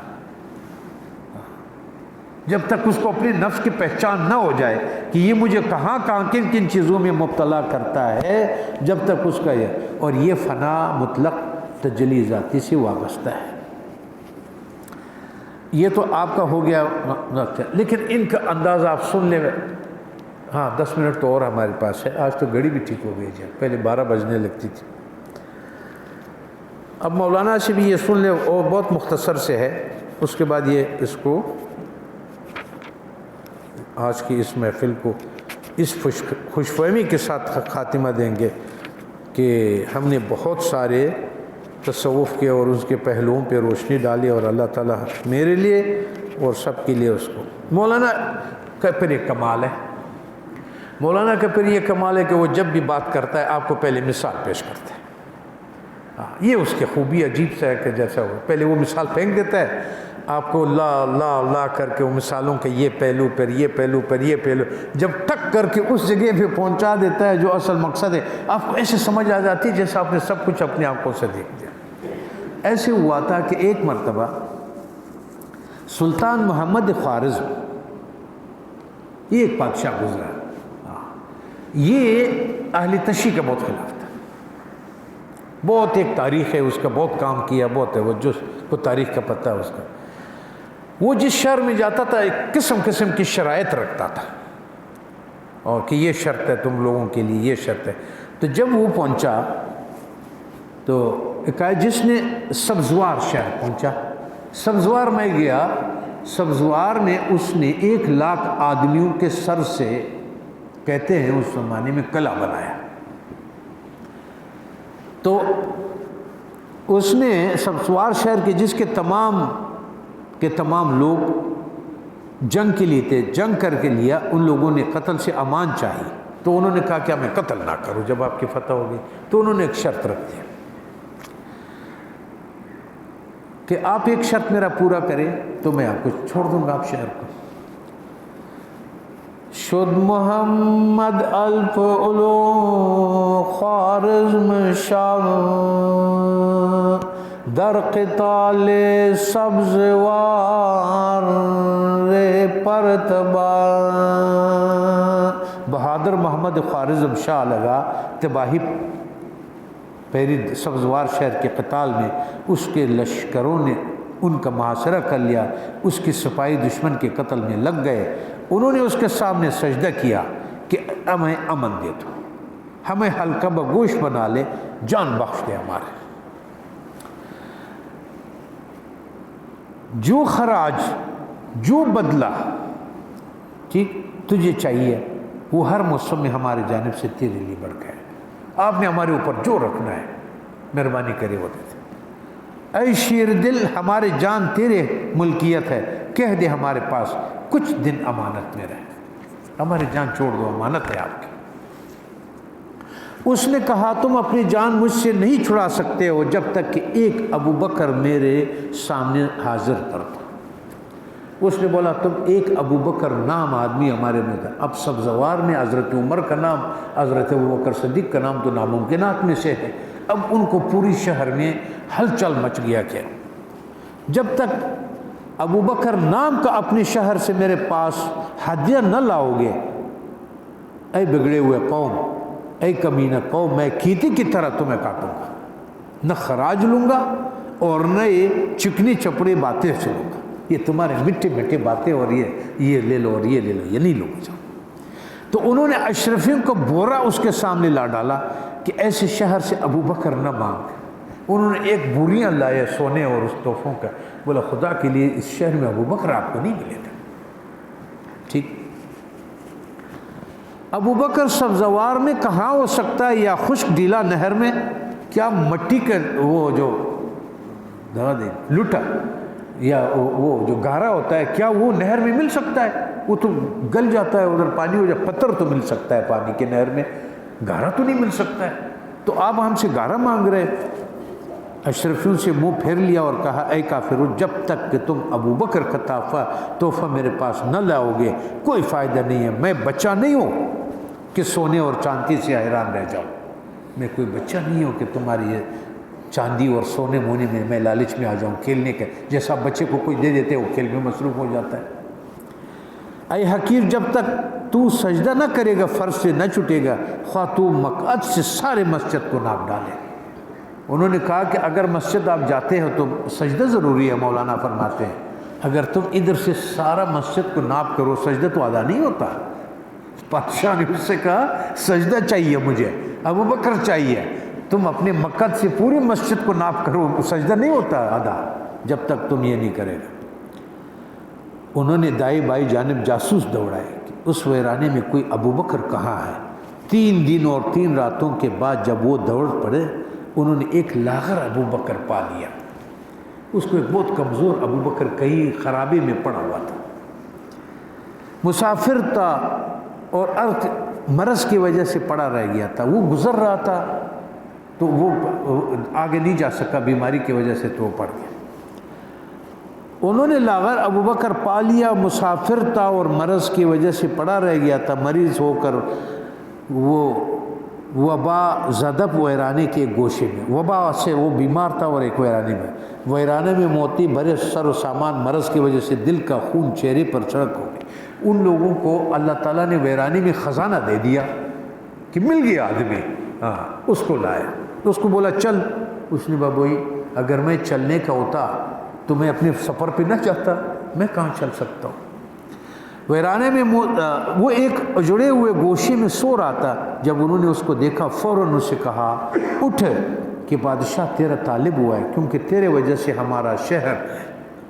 جب تک اس کو اپنے نفس کی پہچان نہ ہو جائے کہ یہ مجھے کہاں کن کن چیزوں میں مبتلا کرتا ہے، جب تک اس کا اور یہ فنا مطلق تجلی ذاتی سے وابستہ ہے۔ یہ تو آپ کا ہو گیا، لیکن ان کا اندازہ آپ سن لیں۔ ہاں 10 منٹ تو اور ہمارے پاس ہے، آج تو گھڑی بھی ٹھیک ہو گئی جائے، پہلے 12 بجنے لگتی تھی۔ اب مولانا سے بھی یہ سن لیں، اور بہت مختصر سے ہے، اس کے بعد یہ اس کو آج کی اس محفل کو اس خوش فہمی کے ساتھ خاتمہ دیں گے کہ ہم نے بہت سارے تصوف کے اور اس کے پہلوؤں پہ روشنی ڈالی، اور اللہ تعالیٰ میرے لیے اور سب کے لیے اس کو۔ مولانا کا پھر ایک کمال ہے، مولانا کا پھر یہ کمال ہے کہ وہ جب بھی بات کرتا ہے آپ کو پہلے مثال پیش کرتا ہے۔ یہ اس کی خوبی عجیب سا ہے کہ جیسا وہ پہلے وہ مثال پھینک دیتا ہے، آپ کو لا کر کے وہ مثالوں کے یہ پہلو پر یہ پہلو پر یہ پہلو، جب ٹک کر کے اس جگہ پہ پہنچا دیتا ہے جو اصل مقصد ہے، آپ کو ایسے سمجھ آ جاتی ہے جیسا آپ نے سب کچھ اپنی آنکھوں سے دیکھ لیا۔ ایسے ہوا تھا کہ ایک مرتبہ سلطان محمد خوارزم، یہ ایک بادشاہ گزرا، یہ اہل تشیع کا بہت خلاف تھا، بہت ایک تاریخ ہے اس کا، بہت کام کیا، بہت ہے وہ، جو کو تاریخ کا پتہ ہے اس کا۔ وہ جس شہر میں جاتا تھا ایک قسم کی شرائط رکھتا تھا، اور کہ یہ شرط ہے تم لوگوں کے لیے، یہ شرط ہے۔ تو جب وہ پہنچا تو جس نے سبزوار شہر پہنچا، سبزوار میں گیا، سبزوار میں اس نے 1,00,000 آدمیوں کے سر سے، کہتے ہیں اس زمانے میں، قلعہ بنایا۔ تو اس نے سبزوار شہر کے جس کے تمام لوگ جنگ کے لیے تھے، جنگ کر کے لیا، ان لوگوں نے قتل سے امان چاہی، تو انہوں نے کہا کہ میں قتل نہ کروں جب آپ کی فتح ہوگی، تو انہوں نے ایک شرط رکھ دیا کہ آپ ایک شرط میرا پورا کریں تو میں آپ کو چھوڑ دوں گا آپ شہر کو۔ شد محمد الف علو خوارزم شاہ در قتال سبزوار پرتبا۔ بہادر محمد خوارزم شاہ لگا تباہی پہلی سبزوار شہر کے قتال میں، اس کے لشکروں نے ان کا محاصرہ کر لیا، اس کی سپاہی دشمن کے قتل میں لگ گئے۔ انہوں نے اس کے سامنے سجدہ کیا کہ ہمیں امن دے دو، ہمیں حلقہ بگوش بنا لے، جان بخش دے ہمارے۔ جو خراج، جو بدلہ ٹھیک تجھے چاہیے وہ ہر موسم میں ہماری جانب سے تیرے لیے بڑھ گئے، آپ نے ہمارے اوپر جو رکھنا ہے مہربانی کرے وہ دیتے۔ اے شیر دل، ہمارے جان تیرے ملکیت ہے، کہہ دے ہمارے پاس کچھ دن امانت میں رہے، ہماری جان چھوڑ دو، امانت ہے آپ کی۔ اس نے کہا تم اپنی جان مجھ سے نہیں چھڑا سکتے ہو جب تک کہ ایک ابو بکر میرے سامنے حاضر کر دو۔ اس نے بولا تم ایک ابو بکر نام آدمی ہمارے میں تھا، اب سبزوار میں حضرت عمر کا نام، حضرت ابو بکر صدیق کا نام تو ناممکنات میں سے ہے۔ اب ان کو پوری شہر میں ہلچل مچ گیا کہ جب تک ابو بکر نام کا اپنے شہر سے میرے پاس ہدیہ نہ لاؤ گے، اے بگڑے ہوئے قوم، اے کمینہ قوم، میں کیتی کی طرح تمہیں کاٹوں گا، نہ خراج لوں گا اور نہ یہ چکنی چپڑی باتیں سنوں گا، یہ تمہارے مٹھے مٹھے باتیں اور یہ لے لو اور یہ لے لو، یہ نہیں لوں گا۔ تو انہوں نے اشرفیوں کو بورا اس کے سامنے لا ڈالا کہ ایسے شہر سے ابو بکر نہ مانگ۔ انہوں نے ایک بوریاں لائے سونے اور اس تحفوں کا، بولا خدا کے لیے اس شہر میں ابو بکر آپ کو نہیں ملے گا۔ ٹھیک، ابو بکر سبزوار میں کہاں ہو سکتا ہے، یا خشک ڈیلا نہر میں؟ کیا مٹی کا وہ جو لٹا یا وہ جو گارا ہوتا ہے، کیا وہ نہر میں مل سکتا ہے؟ وہ تو گل جاتا ہے، ادھر پانی ہو جائے، پتھر تو مل سکتا ہے پانی کے نہر میں، گارا تو نہیں مل سکتا ہے۔ تو آپ ہم سے گارا مانگ رہے؟ اشرفیوں سے منہ پھیر لیا اور کہا اے کافرو، جب تک کہ تم ابو بکر کا تحفہ میرے پاس نہ لاؤ گے کوئی فائدہ نہیں ہے۔ میں بچہ نہیں ہوں کہ سونے اور چاندی سے حیران رہ جاؤں، میں کوئی بچہ نہیں ہوں کہ تمہاری یہ چاندی اور سونے مونے میں لالچ میں آ جاؤں کھیلنے کے، جیسا بچے کو کوئی دے دیتے وہ کھیل میں مصروف ہو جاتا ہے۔ اے حقیر، جب تک تو سجدہ نہ کرے گا فرض سے نہ چھٹے گا، خواہ تو مقعد سے سارے مسجد کو ناپ ڈالے۔ انہوں نے کہا کہ اگر مسجد آپ جاتے ہو تو سجدہ ضروری ہے، مولانا فرماتے ہیں اگر تم ادھر سے سارا مسجد کو ناپ کرو سجدہ تو ادا نہیں ہوتا۔ بادشاہ نے اس سے کہا سجدہ چاہیے مجھے، ابو بکر چاہیے، تم اپنے مقعد سے پوری مسجد کو ناپ کرو، سجدہ نہیں ہوتا ادا جب تک تم یہ نہیں کرے گا۔ انہوں نے دائیں بائیں جانب جاسوس دوڑائے کہ اس ویرانے میں کوئی ابو بکر کہاں ہے۔ 3 دن اور 3 راتوں کے بعد جب وہ دوڑ پڑے، انہوں نے ایک لاغر ابو بکر پا لیا۔ اس کو ایک بہت کمزور ابو بکر کہیں خرابے میں پڑا ہوا تھا، مسافر تھا اور مرض کی وجہ سے پڑا رہ گیا تھا۔ وہ گزر رہا تھا تو وہ آگے نہیں جا سکا بیماری کی وجہ سے، تو وہ پڑ گیا۔ انہوں نے لاغر ابو بکر پا لیا، مسافر تھا اور مرض کی وجہ سے پڑا رہ گیا تھا۔ مریض ہو کر وہ وبا زدب ویرانے کے گوشے میں، وبا سے وہ بیمار تھا اور ایک ویرانے میں، ویرانے میں موتی بھرے سر و سامان، مرض کی وجہ سے دل کا خون چہرے پر چڑک ہو گئی۔ ان لوگوں کو اللہ تعالیٰ نے ویرانے میں خزانہ دے دیا کہ مل گیا آدمی، اس کو لایا، تو اس کو بولا چل۔ اس نے بابوئی اگر میں چلنے کا ہوتا تو میں اپنے سفر پہ نہ چاہتا، میں کہاں چل سکتا ہوں۔ ویرانے میں وہ ایک اجڑے ہوئے گوشے میں سو رہا تھا۔ جب انہوں نے اس کو دیکھا فوراً اس سے کہا اٹھ کہ بادشاہ تیرا طالب ہوا ہے، کیونکہ تیرے وجہ سے ہمارا شہر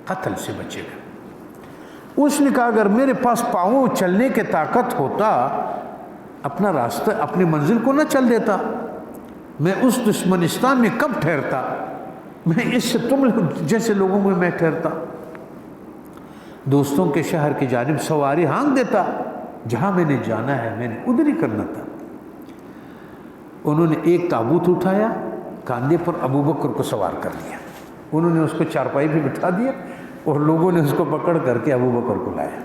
قتل سے بچے گا۔ اس نے کہا اگر میرے پاس پاؤں چلنے کی طاقت ہوتا، اپنا راستہ اپنی منزل کو نہ چل دیتا، میں اس دشمنستان میں کب ٹھہرتا، میں اس سے تم جیسے لوگوں میں ٹھہرتا، دوستوں کے شہر کی جانب سواری ہانک دیتا، جہاں میں نے جانا ہے میں نے ادھر ہی کرنا تھا۔ انہوں نے ایک تابوت اٹھایا، کاندھے پر ابو بکر کو سوار کر لیا، انہوں نے اس کو چارپائی پہ بٹھا دیا اور لوگوں نے اس کو پکڑ کر کے ابو بکر کو لایا۔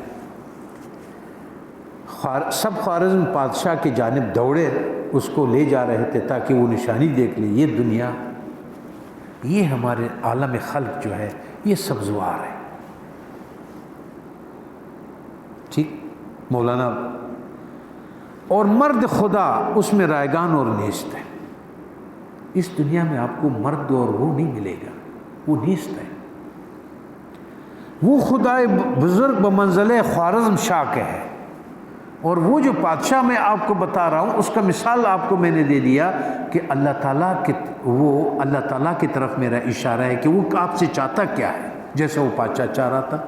سب خوارزم بادشاہ کی جانب دوڑے، اس کو لے جا رہے تھے تاکہ وہ نشانی دیکھ لے، یہ دنیا، یہ ہمارے عالم خلق جو ہے یہ سبزوار ہے۔ ٹھیک، مولانا اور مرد خدا اس میں رائگان اور نیست ہے۔ اس دنیا میں آپ کو مرد اور وہ نہیں ملے گا، وہ نیست ہے۔ وہ خدا بزرگ بمنزل خوارزم شاہ کے ہے، اور وہ جو بادشاہ میں آپ کو بتا رہا ہوں اس کا مثال آپ کو میں نے دے دیا کہ اللہ تعالیٰ کی طرف میرا اشارہ ہے کہ وہ آپ سے چاہتا کیا ہے، جیسا وہ بادشاہ چاہ رہا تھا۔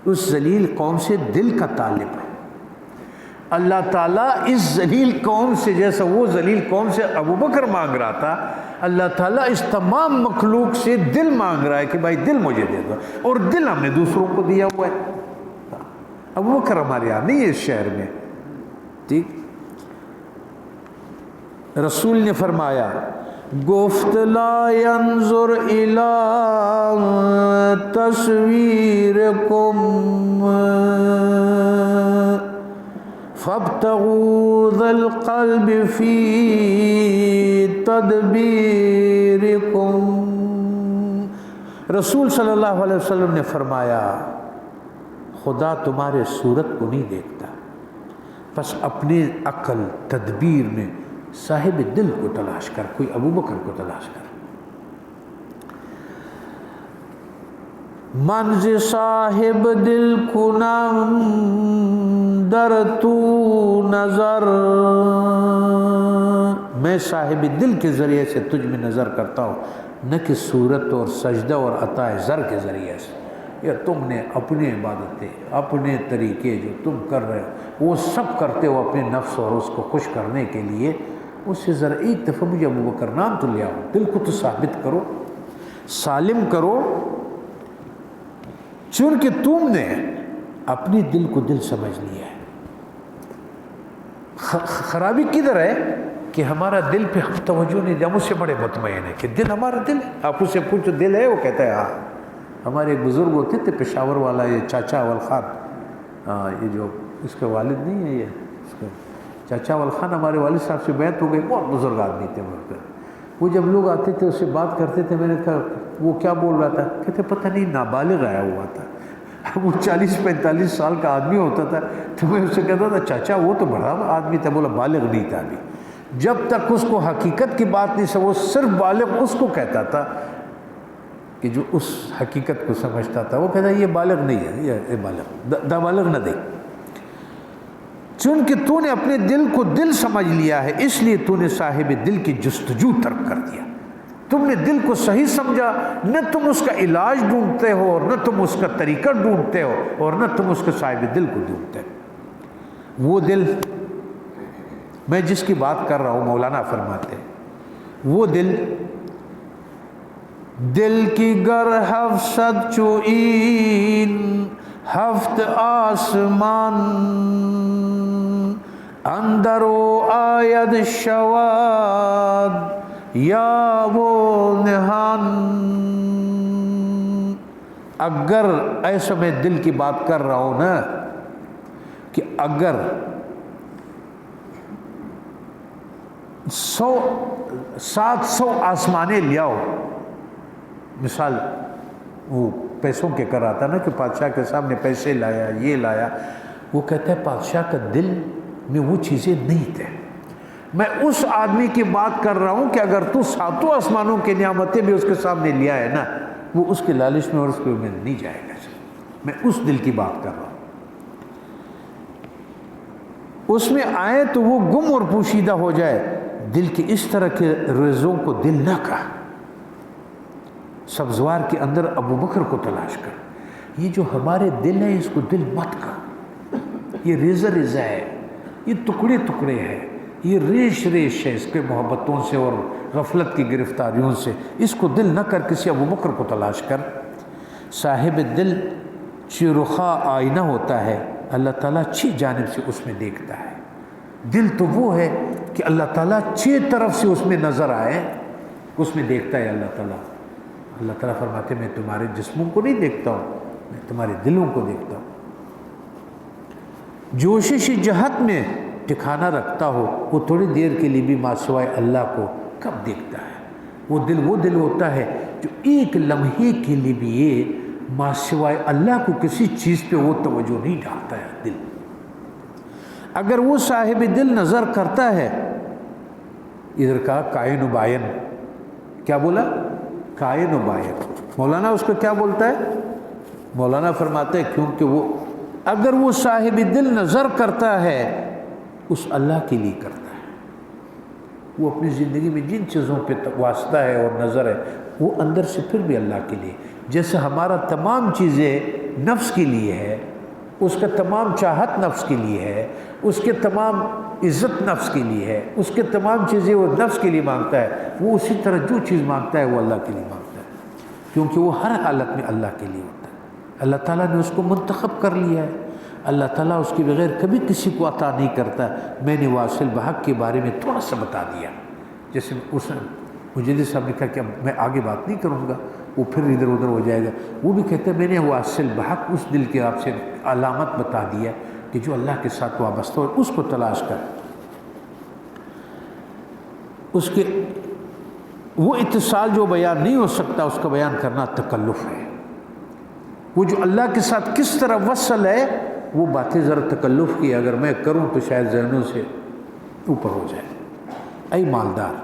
اس ذلیل قوم سے دل کا طالب ہے، اللہ تعالیٰ اس ذلیل قوم سے، جیسا وہ ذلیل قوم سے ابو بکر مانگ رہا تھا، اللہ تعالیٰ اس تمام مخلوق سے دل مانگ رہا ہے کہ بھائی دل مجھے دے دو، اور دل ہم نے دوسروں کو دیا ہوا ہے۔ ابو بکر ہمارے یہاں نہیں ہے اس شہر میں، ٹھیک۔ رسول نے فرمایا گفت لا ينظر الى تصویرکم فابتغوا ذا القلب فی تدبیرکم۔ رسول صلی اللہ علیہ وسلم نے فرمایا خدا تمہارے صورت کو نہیں دیکھتا، بس اپنے عقل تدبیر میں صاحب دل کو تلاش کر، کوئی ابو بکر کو تلاش کر۔ منز صاحب دل کنم در تو نظر، میں صاحب دل کے ذریعے سے تجھ میں نظر کرتا ہوں، نہ کہ صورت اور سجدہ اور عطا زر کے ذریعے سے۔ یا تم نے اپنی عبادتیں، اپنے طریقے جو تم کر رہے ہو وہ سب کرتے ہو اپنے نفس اور اس کو خوش کرنے کے لیے، اس سے ذرا ایک دفعہ مجھے ابو بکر نام تو لے آؤ، دل کو تو ثابت کرو، سالم کرو، چونکہ تم نے اپنی دل کو دل سمجھ لیا ہے۔ خرابی کدھر ہے کہ ہمارا دل پہ ہم توجہ نہیں دیا، ہم اس سے بڑے مطمئن ہیں کہ دل ہمارا دل ہے۔ آپ اس سے پوچھو دل ہے، وہ کہتا ہے ہاں۔ ہمارے ایک بزرگ ہوتے تھے پشاور والا، یہ چاچا اول خان، یہ جو اس کے والد نہیں ہے، یہ اس کے چاچا اول خان، ہمارے والد صاحب سے بیعت ہو گئی، بہت بزرگ آدمی تھے وہاں پہ۔ وہ جب لوگ آتے تھے اس سے بات کرتے تھے، میں نے کہا وہ کیا بول رہا تھا؟ کہتے پتہ نہیں، نابالغ آیا ہوا تھا۔ وہ 40-45 سال کا آدمی ہوتا تھا، تو میں اس سے کہتا تھا چاچا وہ تو بڑا آدمی تھا، بولا بالغ نہیں تھا ابھی۔ جب تک اس کو حقیقت کی بات نہیں وہ صرف بالغ اس کو کہتا تھا کہ جو اس حقیقت کو سمجھتا تھا، وہ کہتا یہ بالغ نہیں ہے، یہ بالغ دا بالغ نہ دے۔ چونکہ تو نے اپنے دل کو دل سمجھ لیا ہے، اس لیے تو نے صاحب دل کی جستجو ترک کر دیا۔ تم نے دل کو صحیح سمجھا، نہ تم اس کا علاج ڈھونڈتے ہو، اور نہ تم اس کا طریقہ ڈھونڈتے ہو، اور نہ تم اس کے صاحب دل کو ڈھونڈتے ہو۔ وہ دل میں جس کی بات کر رہا ہوں، مولانا فرماتے ہیں وہ دل، دل کی گر ہفت چوئین ہفت آسمان، اندر و آید شواد یا وہ نہان۔ اگر ایسا میں دل کی بات کر رہا ہوں نا کہ اگر 700 آسمانے لیاؤ، مثال وہ پیسوں کے کر آتا نا کہ بادشاہ کے سامنے پیسے لایا، یہ لایا، وہ کہتا ہے بادشاہ کا دل میں وہ چیزیں نہیں تھے۔ میں اس آدمی کی بات کر رہا ہوں کہ اگر تو 7 آسمانوں کی نعمتیں بھی اس کے سامنے لیا ہے نا، وہ اس کے لالچ میں اور اس کے میں نہیں جائے گا۔ میں اس دل کی بات کر رہا ہوں، اس میں آئے تو وہ گم اور پوشیدہ ہو جائے۔ دل کے اس طرح کے ریزوں کو دل نہ کہا۔ سبزوار کے اندر ابو بکر کو تلاش کر۔ یہ جو ہمارے دل ہے اس کو دل مت کہا، یہ ریزہ ریزہ ہے، یہ ٹکڑے ٹکڑے ہے، یہ ریش ریش ہے اس کے محبتوں سے اور غفلت کی گرفتاریوں سے۔ اس کو دل نہ کر، کسی ابو بکر کو تلاش کر۔ صاحب دل چرخا آئینہ ہوتا ہے، اللہ تعالیٰ 6 جانب سے اس میں دیکھتا ہے۔ دل تو وہ ہے کہ اللہ تعالیٰ 6 طرف سے اس میں نظر آئے، اس میں دیکھتا ہے اللہ تعالیٰ۔ اللہ تعالیٰ فرماتے میں تمہارے جسموں کو نہیں دیکھتا ہوں، میں تمہارے دلوں کو دیکھتا ہوں۔ جوشش جہت میں ٹھکانہ رکھتا ہو، وہ تھوڑی دیر کے لیے بھی ماں سوائے اللہ کو کب دیکھتا ہے؟ وہ دل ہوتا ہے جو ایک لمحے کے لیے بھی یہ ماں سوائے اللہ کو کسی چیز پہ وہ توجہ نہیں ڈالتا ہے دل۔ اگر وہ صاحب دل نظر کرتا ہے، ادھر کہا کائن و بائن، کیا بولا؟ کائن و بائن۔ مولانا اس کو کیا بولتا ہے؟ مولانا فرماتے ہیں کیونکہ وہ اگر وہ صاحب دل نظر کرتا ہے، اس اللہ کے لیے کرتا ہے۔ وہ اپنی زندگی میں جن چیزوں پہ واسطہ ہے اور نظر ہے، وہ اندر سے پھر بھی اللہ کے لیے۔ جیسے ہمارا تمام چیزیں نفس کے لیے ہے، اس کا تمام چاہت نفس کے لیے ہے، اس کے تمام عزت نفس کے لیے ہے، اس کے تمام چیزیں وہ نفس کے لیے مانگتا ہے، وہ اسی طرح جو چیز مانگتا ہے وہ اللہ کے لیے مانگتا ہے، کیونکہ وہ ہر حالت میں اللہ کے لیے ہوتا ہے۔ اللہ تعالیٰ نے اس کو منتخب کر لیا ہے، اللہ تعالیٰ اس کے بغیر کبھی کسی کو عطا نہیں کرتا۔ میں نے واصل بحق کے بارے میں تھوڑا سا بتا دیا، جیسے اس مجدد صاحب نے کہا کہ اب میں آگے بات نہیں کروں گا، وہ پھر ادھر ادھر ہو جائے گا۔ وہ بھی کہتے ہیں میں نے واصل بحق اس دل کے آپ سے علامت بتا دیا کہ جو اللہ کے ساتھ وابستہ ہو، اس کو تلاش کر۔ اس کے وہ اتصال جو بیان نہیں ہو سکتا، اس کا بیان کرنا تکلف ہے۔ وہ جو اللہ کے ساتھ کس طرح وصل ہے، وہ باتیں ذرا تکلف کی، اگر میں کروں تو شاید ذہنوں سے اوپر ہو جائے۔ اے مالدار،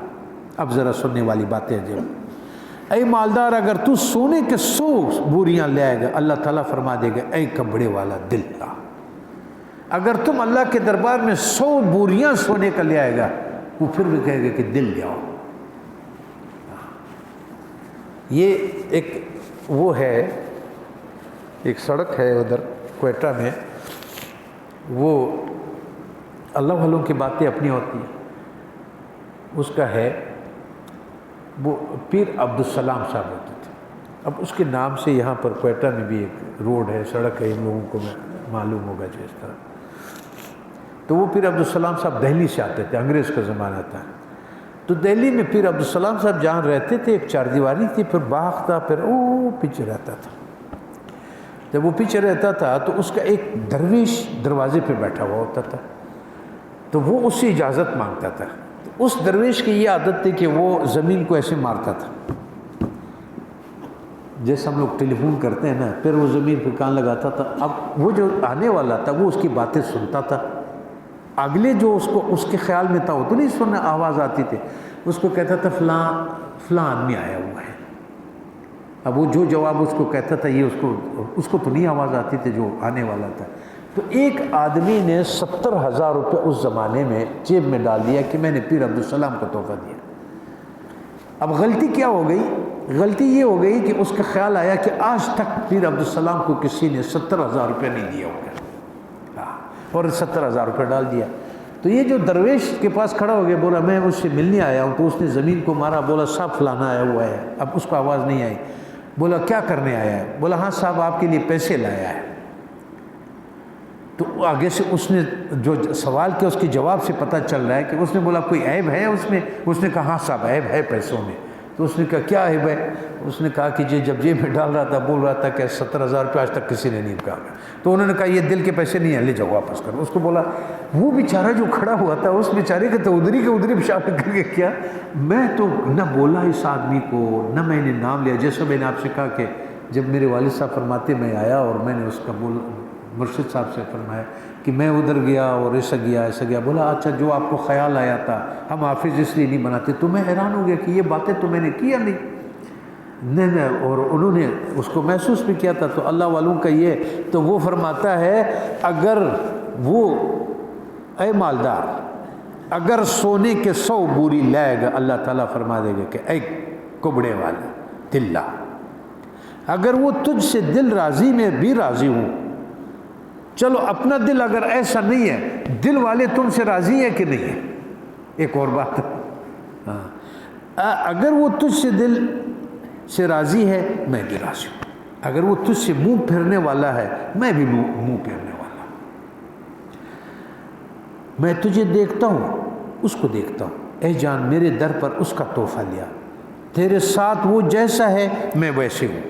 اب ذرا سننے والی باتیں جب، اے مالدار اگر تو سونے کے 100 بوریاں لے آئے گا، اللہ تعالیٰ فرما دے گا اے کپڑے والا دل لا۔ اگر تم اللہ کے دربار میں 100 بوریاں سونے کا لے آئے گا، وہ پھر بھی کہے گا کہ دل لے آؤ۔ یہ ایک وہ ہے، ایک سڑک ہے ادھر کوئٹہ میں، وہ اللہ والوں کی باتیں اپنی ہوتی ہیں، اس کا ہے، وہ پیر عبدالسلام صاحب ہوتے تھے۔ اب اس کے نام سے یہاں پر کوئٹہ میں بھی ایک روڈ ہے، سڑک ہے، ان لوگوں کو معلوم ہوگا جو اس طرح۔ تو وہ پیر عبدالسلام صاحب دہلی سے آتے تھے، انگریز کا زمانہ تھا، تو دہلی میں پیر عبدالسلام صاحب جہاں رہتے تھے ایک چاردیواری تھی، پھر باغ تھا، پھر وہ پیچھے رہتا تھا۔ جب وہ پیچھے رہتا تھا تو اس کا ایک درویش دروازے پہ بیٹھا ہوا ہوتا تھا، تو وہ اس سے اجازت مانگتا تھا۔ تو اس درویش کی یہ عادت تھی کہ وہ زمین کو ایسے مارتا تھا، جیسے ہم لوگ ٹیلی فون کرتے ہیں نا، پھر وہ زمین پہ کان لگاتا تھا۔ اب وہ جو آنے والا تھا وہ اس کی باتیں سنتا تھا، اگلے جو اس کے خیال میں تھا وہ تو نہیں سننا، آواز آتی تھی، اس کو کہتا تھا فلاں آدمی آیا ہوا ہے۔ اب وہ جو جواب اس کو کہتا تھا یہ اس کو تو نہیں آواز آتی تھی جو آنے والا تھا۔ تو ایک آدمی نے 70,000 روپے اس زمانے میں جیب میں ڈال دیا کہ میں نے پیر عبدالسلام کو تحفہ دیا۔ اب غلطی کیا ہو گئی؟ غلطی یہ ہو گئی کہ اس کا خیال آیا کہ آج تک پیر عبدالسلام کو کسی نے 70,000 روپے نہیں دیا ہوگا، اور 70,000 روپے ڈال دیا۔ تو یہ جو درویش کے پاس کھڑا ہو گیا، بولا میں اس سے ملنے آیا ہوں، تو اس نے زمین کو مارا، بولا صاحب فلانا آیا ہوا ہے۔ اب اس کو آواز نہیں آئی، بولا کیا کرنے آیا ہے؟ بولا ہاں صاحب آپ کے لیے پیسے لایا ہے۔ تو آگے سے اس نے جو سوال کیا اس کے جواب سے پتہ چل رہا ہے کہ اس نے بولا کوئی عیب ہے اس میں؟ اس نے کہا ہاں صاحب عیب ہے پیسوں میں۔ تو اس نے کہا کیا عیب ہے؟ اس نے کہا کہ جب جیب میں ڈال رہا تھا بول رہا تھا کہ 70,000 روپے آج تک کسی نے نہیں کہا۔ تو انہوں نے کہا یہ دل کے پیسے نہیں ہیں، لے جاؤ واپس کرو۔ اس کو بولا وہ بیچارہ جو کھڑا ہوا تھا اس بیچارے کے تو ادھری پیشاب کر کے کیا، میں تو نہ بولا اس آدمی کو، نہ میں نے نام لیا۔ جیسا میں نے آپ سے کہا کہ جب میرے والد صاحب فرماتے میں آیا اور میں نے اس کا مرشد صاحب سے فرمایا کہ میں ادھر گیا اور ایسا گیا، بولا اچھا جو آپ کو خیال آیا تھا، ہم حافظ اس لیے نہیں بناتے۔ تو میں حیران ہو گیا کہ یہ باتیں تو میں نے کیا نہیں، اور انہوں نے اس کو محسوس بھی کیا تھا۔ تو اللہ والوں کا یہ، تو وہ فرماتا ہے اگر وہ اے مالدار اگر سونے کے 100 بوری لائے گا، اللہ تعالیٰ فرما دے گا کہ اے کبڑے والا دل لا۔ اگر وہ تجھ سے دل راضی میں بھی راضی ہوں، چلو اپنا دل اگر ایسا نہیں ہے، دل والے تم سے راضی ہے کہ نہیں ہے؟ ایک اور بات، اگر وہ تجھ سے دل سے راضی ہے میں بھی راضی ہوں، اگر وہ تجھ سے منہ پھیرنے والا ہے میں بھی منہ پھیرنے والا ہوں، میں تجھے دیکھتا ہوں اس کو دیکھتا ہوں، اے جان میرے در پر اس کا تحفہ لیا، تیرے ساتھ وہ جیسا ہے میں ویسے ہوں۔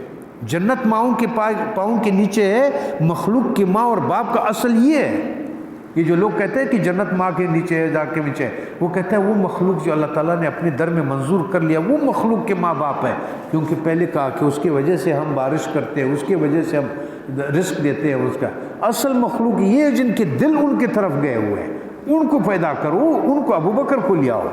جنت ماؤں کے پاؤں کے نیچے ہے، مخلوق کی ماں اور باپ کا اصل یہ ہے۔ یہ جو لوگ کہتے ہیں کہ جنت ماں کے نیچے ہے، جا کے نیچے ہے، وہ کہتا ہے وہ مخلوق جو اللہ تعالیٰ نے اپنے در میں منظور کر لیا وہ مخلوق کے ماں باپ ہے، کیونکہ پہلے کہا کہ اس کی وجہ سے ہم بارش کرتے ہیں، اس کی وجہ سے ہم رزق دیتے ہیں۔ اس کا اصل مخلوق یہ ہے جن کے دل ان کی طرف گئے ہوئے ہیں، ان کو پیدا کرو، ان کو ابو بکر کو لے آؤ۔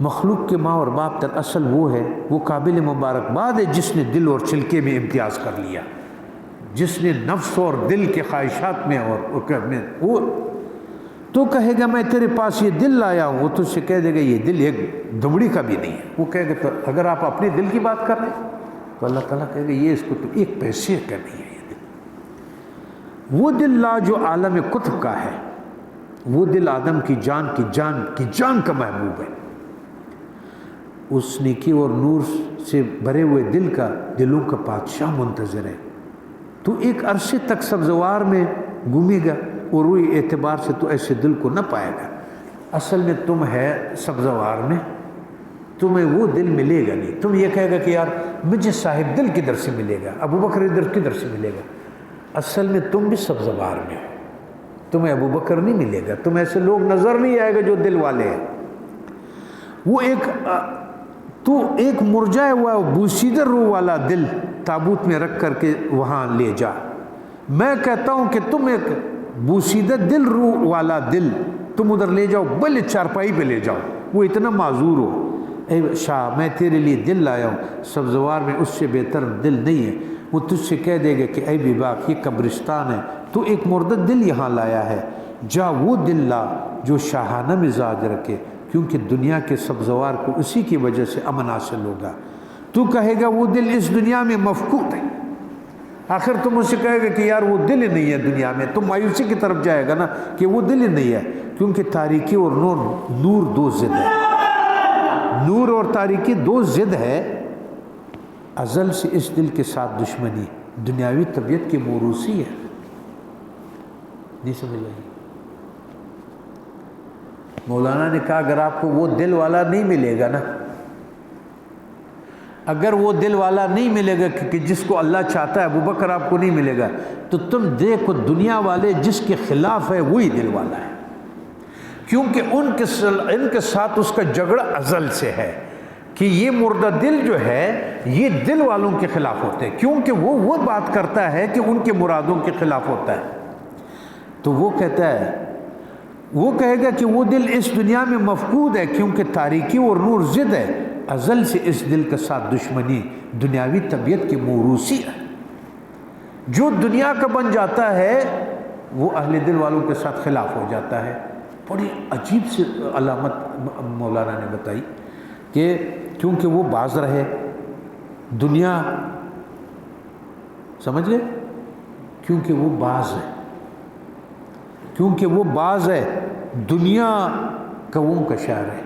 مخلوق کے ماں اور باپ در اصل وہ ہے، وہ قابل مبارکباد ہے جس نے دل اور چھلکے میں امتیاز کر لیا، جس نے نفس اور دل کے خواہشات میں وہ تو کہے گا میں تیرے پاس یہ دل لایا ہوں، وہ تجھ سے کہہ دے گا یہ دل ایک دمڑی کا بھی نہیں ہے۔ وہ کہے گا تو اگر آپ اپنے دل کی بات کر رہے ہیں تو اللہ تعالیٰ کہے گا یہ اس کو تو ایک پیسے کا نہیں ہے یہ دل۔ وہ دل لا جو عالم قطب کا ہے، وہ دل آدم کی جان کا محبوب ہے، اس نیکی اور نور سے بھرے ہوئے دل کا دلوں کا بادشاہ منتظر ہے۔ تو ایک عرصے تک سبزوار میں گھومے گا اور روئی اعتبار سے تو ایسے دل کو نہ پائے گا۔ اصل میں تم ہے سبزوار میں، تمہیں وہ دل ملے گا نہیں۔ تم یہ کہے گا کہ یار مجھے صاحب دل کدھر سے ملے گا، ابو بکر ادھر کدھر سے ملے گا؟ اصل میں تم بھی سبزوار میں ہو، تمہیں ابو بکر نہیں ملے گا، تم ایسے لوگ نظر نہیں آئے گا جو دل والے ہیں۔ وہ ایک مرجھایا ہوا بوسیدہ روح والا دل تابوت میں رکھ کر کے وہاں لے جا۔ میں کہتا ہوں کہ تم ایک بوسیدہ دل روح والا دل تم ادھر لے جاؤ، بلے چارپائی پہ لے جاؤ، وہ اتنا معذور ہو، اے شاہ میں تیرے لیے دل لایا ہوں، سبزوار میں اس سے بہتر دل نہیں ہے۔ وہ تجھ سے کہہ دے گا کہ اے بی باک یہ قبرستان ہے، تو ایک مردہ دل یہاں لایا ہے، جا وہ دل لا جو شاہانہ مزاج رکھے، کیونکہ دنیا کے سبزوار کو اسی کی وجہ سے امن حاصل ہوگا۔ تو کہے گا وہ دل اس دنیا میں مفقود ہے، آخر تم اس سے کہے گا کہ یار وہ دل ہی نہیں ہے دنیا میں، تم مایوسی کی طرف جائے گا نا کہ وہ دل ہی نہیں ہے، کیونکہ تاریکی اور نور دو ضد ہے، نور اور تاریکی دو ضد ہے۔ ازل سے اس دل کے ساتھ دشمنی دنیاوی طبیعت کی موروثی ہے، نہیں سمجھ لگی؟ مولانا نے کہا اگر آپ کو وہ دل والا نہیں ملے گا نا، اگر وہ دل والا نہیں ملے گا کہ جس کو اللہ چاہتا ہے، ابو بکر آپ کو نہیں ملے گا، تو تم دیکھو دنیا والے جس کے خلاف ہے وہی دل والا ہے، کیونکہ ان کے ساتھ اس کا جھگڑا ازل سے ہے کہ یہ مردہ دل جو ہے یہ دل والوں کے خلاف ہوتے ہیں، کیونکہ وہ بات کرتا ہے کہ ان کے مرادوں کے خلاف ہوتا ہے۔ تو وہ کہتا ہے، وہ کہے گا کہ وہ دل اس دنیا میں مفقود ہے، کیونکہ تاریکی اور نور ضد ہے، ازل سے اس دل کے ساتھ دشمنی دنیاوی طبیعت کی موروثی ہے۔ جو دنیا کا بن جاتا ہے وہ اہل دل والوں کے ساتھ خلاف ہو جاتا ہے۔ بڑی عجیب سی علامت مولانا نے بتائی کہ کیونکہ وہ باز رہے دنیا، سمجھ گئے؟ کیونکہ وہ باز ہے، کیونکہ وہ باز ہے، دنیا قوم کا شاعر ہے،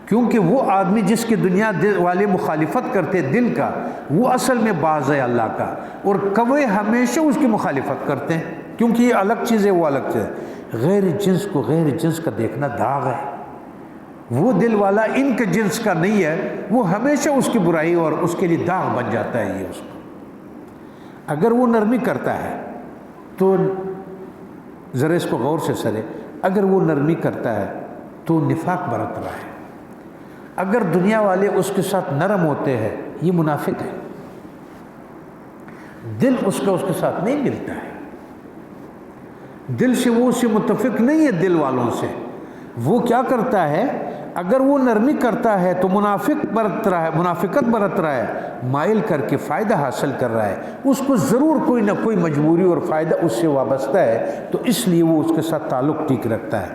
کیونکہ وہ آدمی جس کی دنیا والے مخالفت کرتے دل کا، وہ اصل میں باز ہے اللہ کا، اور کوے ہمیشہ اس کی مخالفت کرتے ہیں، کیونکہ یہ الگ چیز ہے، وہ الگ چیز ہے۔ غیر جنس کو غیر جنس کا دیکھنا داغ ہے، وہ دل والا ان کے جنس کا نہیں ہے، وہ ہمیشہ اس کی برائی اور اس کے لیے داغ بن جاتا ہے یہ اس کو۔ اگر وہ نرمی کرتا ہے تو ذرا اس کو غور سے سرے، اگر وہ نرمی کرتا ہے تو نفاق برت رہا ہے، اگر دنیا والے اس کے ساتھ نرم ہوتے ہیں یہ منافق ہے، دل اس کے ساتھ نہیں ملتا ہے، دل سے وہ اسے متفق نہیں ہے دل والوں سے۔ وہ کیا کرتا ہے، اگر وہ نرمی کرتا ہے تو منافقت برت رہا ہے، مائل کر کے فائدہ حاصل کر رہا ہے، اس کو ضرور کوئی نہ کوئی مجبوری اور فائدہ اس سے وابستہ ہے، تو اس لیے وہ اس کے ساتھ تعلق ٹھیک رکھتا ہے۔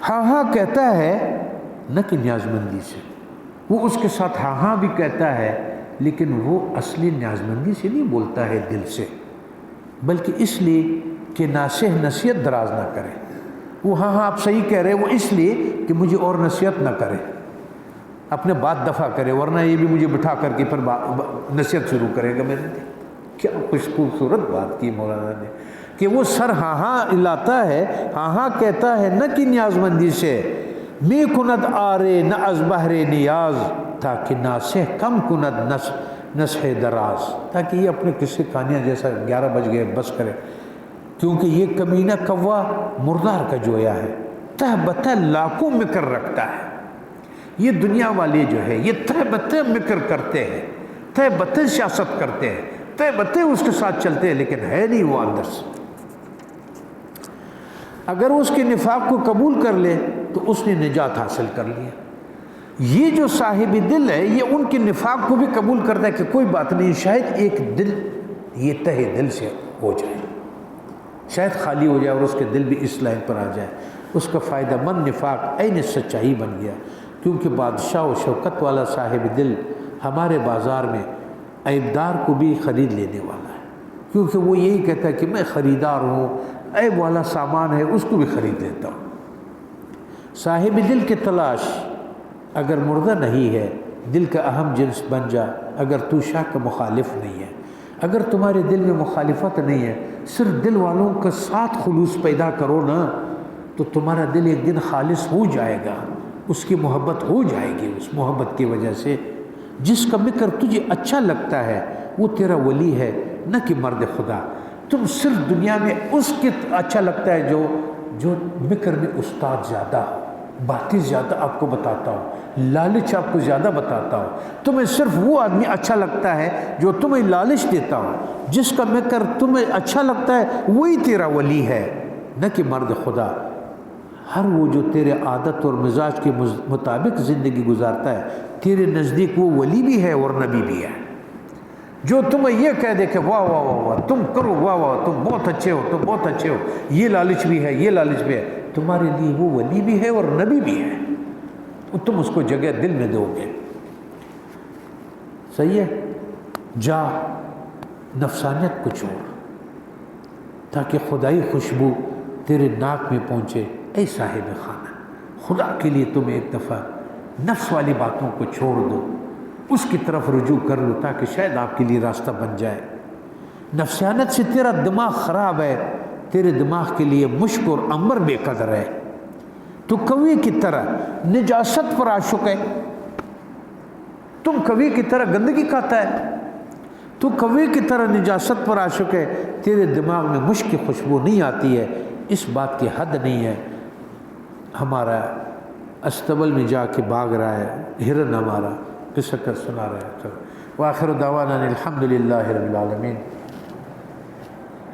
ہاں ہاں کہتا ہے نہ کہ نیاز مندی سے، وہ اس کے ساتھ ہاں ہاں بھی کہتا ہے، لیکن وہ اصلی نیاز مندی سے نہیں بولتا ہے دل سے، بلکہ اس لیے کہ ناصح نصیحت دراز نہ کرے۔ وہ ہاں ہاں آپ صحیح کہہ رہے، وہ اس لیے کہ مجھے اور نصیحت نہ کرے، اپنے بات دفع کرے، ورنہ یہ بھی مجھے بٹھا کر کے پھر نصیحت شروع کرے گا میرے لیے۔ کیا خوبصورت بات کی مولانا نے کہ وہ سر ہاں ہاں لاتا ہے، ہاں ہاں کہتا ہے نہ کہ نیاز مندی سے، می کند آرے نہ از بہر نیاز، تاکہ ناصح کم کند نصح دراز، تاکہ یہ اپنے قصے کہانیاں جیسا 11 بج گئے بس کرے، کیونکہ یہ کمینہ کوا مردار کا جویا ہے، تہ بتہ لاکھوں مکر رکھتا ہے۔ یہ دنیا والے جو ہے یہ تہ بتہ مکر کرتے ہیں، تہ بتہ سیاست کرتے ہیں، تہ بتہ اس کے ساتھ چلتے ہیں، لیکن ہے نہیں وہ اندر سے۔ اگر اس کے نفاق کو قبول کر لے تو اس نے نجات حاصل کر لیا۔ یہ جو صاحب دل ہے یہ ان کے نفاق کو بھی قبول کرتا ہے کہ کوئی بات نہیں، شاید ایک دل یہ تہ دل سے ہو جائے، شاید خالی ہو جائے اور اس کے دل بھی اس لائن پر آ جائے، اس کا فائدہ مند نفاق عین سچائی بن گیا، کیونکہ بادشاہ و شوکت والا صاحب دل ہمارے بازار میں عیبدار کو بھی خرید لینے والا ہے۔ کیونکہ وہ یہی کہتا ہے کہ میں خریدار ہوں، عیب والا سامان ہے اس کو بھی خرید لیتا ہوں۔ صاحب دل کی تلاش اگر مردہ نہیں ہے، دل کا اہم جنس بن جا، اگر تو شاہ کا مخالف نہیں ہے، اگر تمہارے دل میں مخالفت نہیں ہے، صرف دل والوں کا ساتھ خلوص پیدا کرو نا، تو تمہارا دل ایک دن خالص ہو جائے گا، اس کی محبت ہو جائے گی۔ اس محبت کی وجہ سے جس کا مکر تجھے اچھا لگتا ہے وہ تیرا ولی ہے، نہ کہ مرد خدا۔ تم صرف دنیا میں اس کے اچھا لگتا ہے جو مکر میں استاد زیادہ ہو، باتیں زیادہ آپ کو بتاتا ہوں، لالچ آپ کو زیادہ بتاتا ہوں۔ تمہیں صرف وہ آدمی اچھا لگتا ہے جو تمہیں لالچ دیتا ہو، جس کا مکر تمہیں اچھا لگتا ہے وہی تیرا ولی ہے، نہ کہ مرد خدا۔ ہر وہ جو تیرے عادت اور مزاج کے مطابق زندگی گزارتا ہے، تیرے نزدیک وہ ولی بھی ہے اور نبی بھی ہے۔ جو تمہیں یہ کہہ دے کہ واہ واہ واہ واہ تم کرو، واہ واہ تم بہت اچھے ہو، تم بہت اچھے ہو، یہ لالچ بھی ہے، یہ لالچ بھی ہے، تمہارے لیے وہ ولی بھی ہے اور نبی بھی ہے، تم اس کو جگہ دل میں دو گے۔ صحیح ہے؟ جا نفسانیت کو چھوڑ تاکہ خدائی خوشبو تیرے ناک میں پہنچے۔ اے صاحب خانہ، خدا کے لیے تم ایک دفعہ نفس والی باتوں کو چھوڑ دو، اس کی طرف رجوع کر لو تاکہ شاید آپ کے لیے راستہ بن جائے۔ نفسانیت سے تیرا دماغ خراب ہے، تیرے دماغ کے لیے مشک اور عنبر بے قدر ہے۔ تو کوے کی طرح نجاست پر عاشق ہے، تم کوے کی طرح گندگی کھاتا ہے، تو کوے کی طرح نجاست پر عاشق ہے، تیرے دماغ میں مشک کی خوشبو نہیں آتی ہے۔ اس بات کی حد نہیں ہے، ہمارا استبل میں جا کے بھاگ رہا ہے ہرن، ہمارا قصہ کر سنا رہا ہے۔ تو وآخر دعوانا الحمدللہ رب العالمین،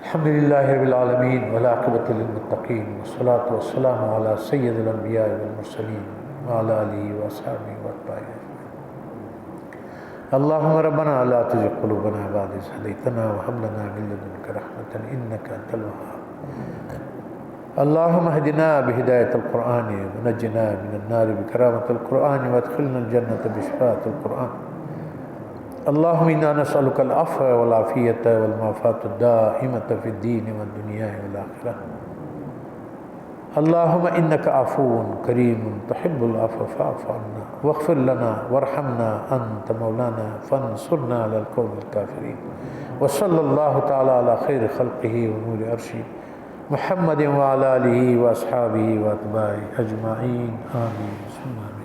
الحمدللہ رب العالمین والعاقبۃ للمتقین، والصلاۃ والسلام علی سید الانبیاء والمرسلین وعلی آلہ وصحبہ واتباعہ۔ اللہم ربنا لا تزغ قلوبنا بعد إذ هديتنا وهب لنا من لدنك رحمة إنك أنت الوهاب۔ اللهم اهدنا بهداية القرآن ونجنا من النار بكرامة القرآن وادخلنا الجنة بشفاعة القرآن۔ اللهم إنا نسألك العفو والعافية والمعافاة الدائمة في الدين والدنيا والآخرة۔ اللهم إنك عفو كريم تحب العفو فاعف عنا واغفر لنا وارحمنا أنت مولانا فانصرنا على القوم الكافرين۔ وصلى الله تعالى على خير خلقه ونور عرشه محمد وعلى آله وأصحابه وأتباعه أجمعين، آمين ثم آمين۔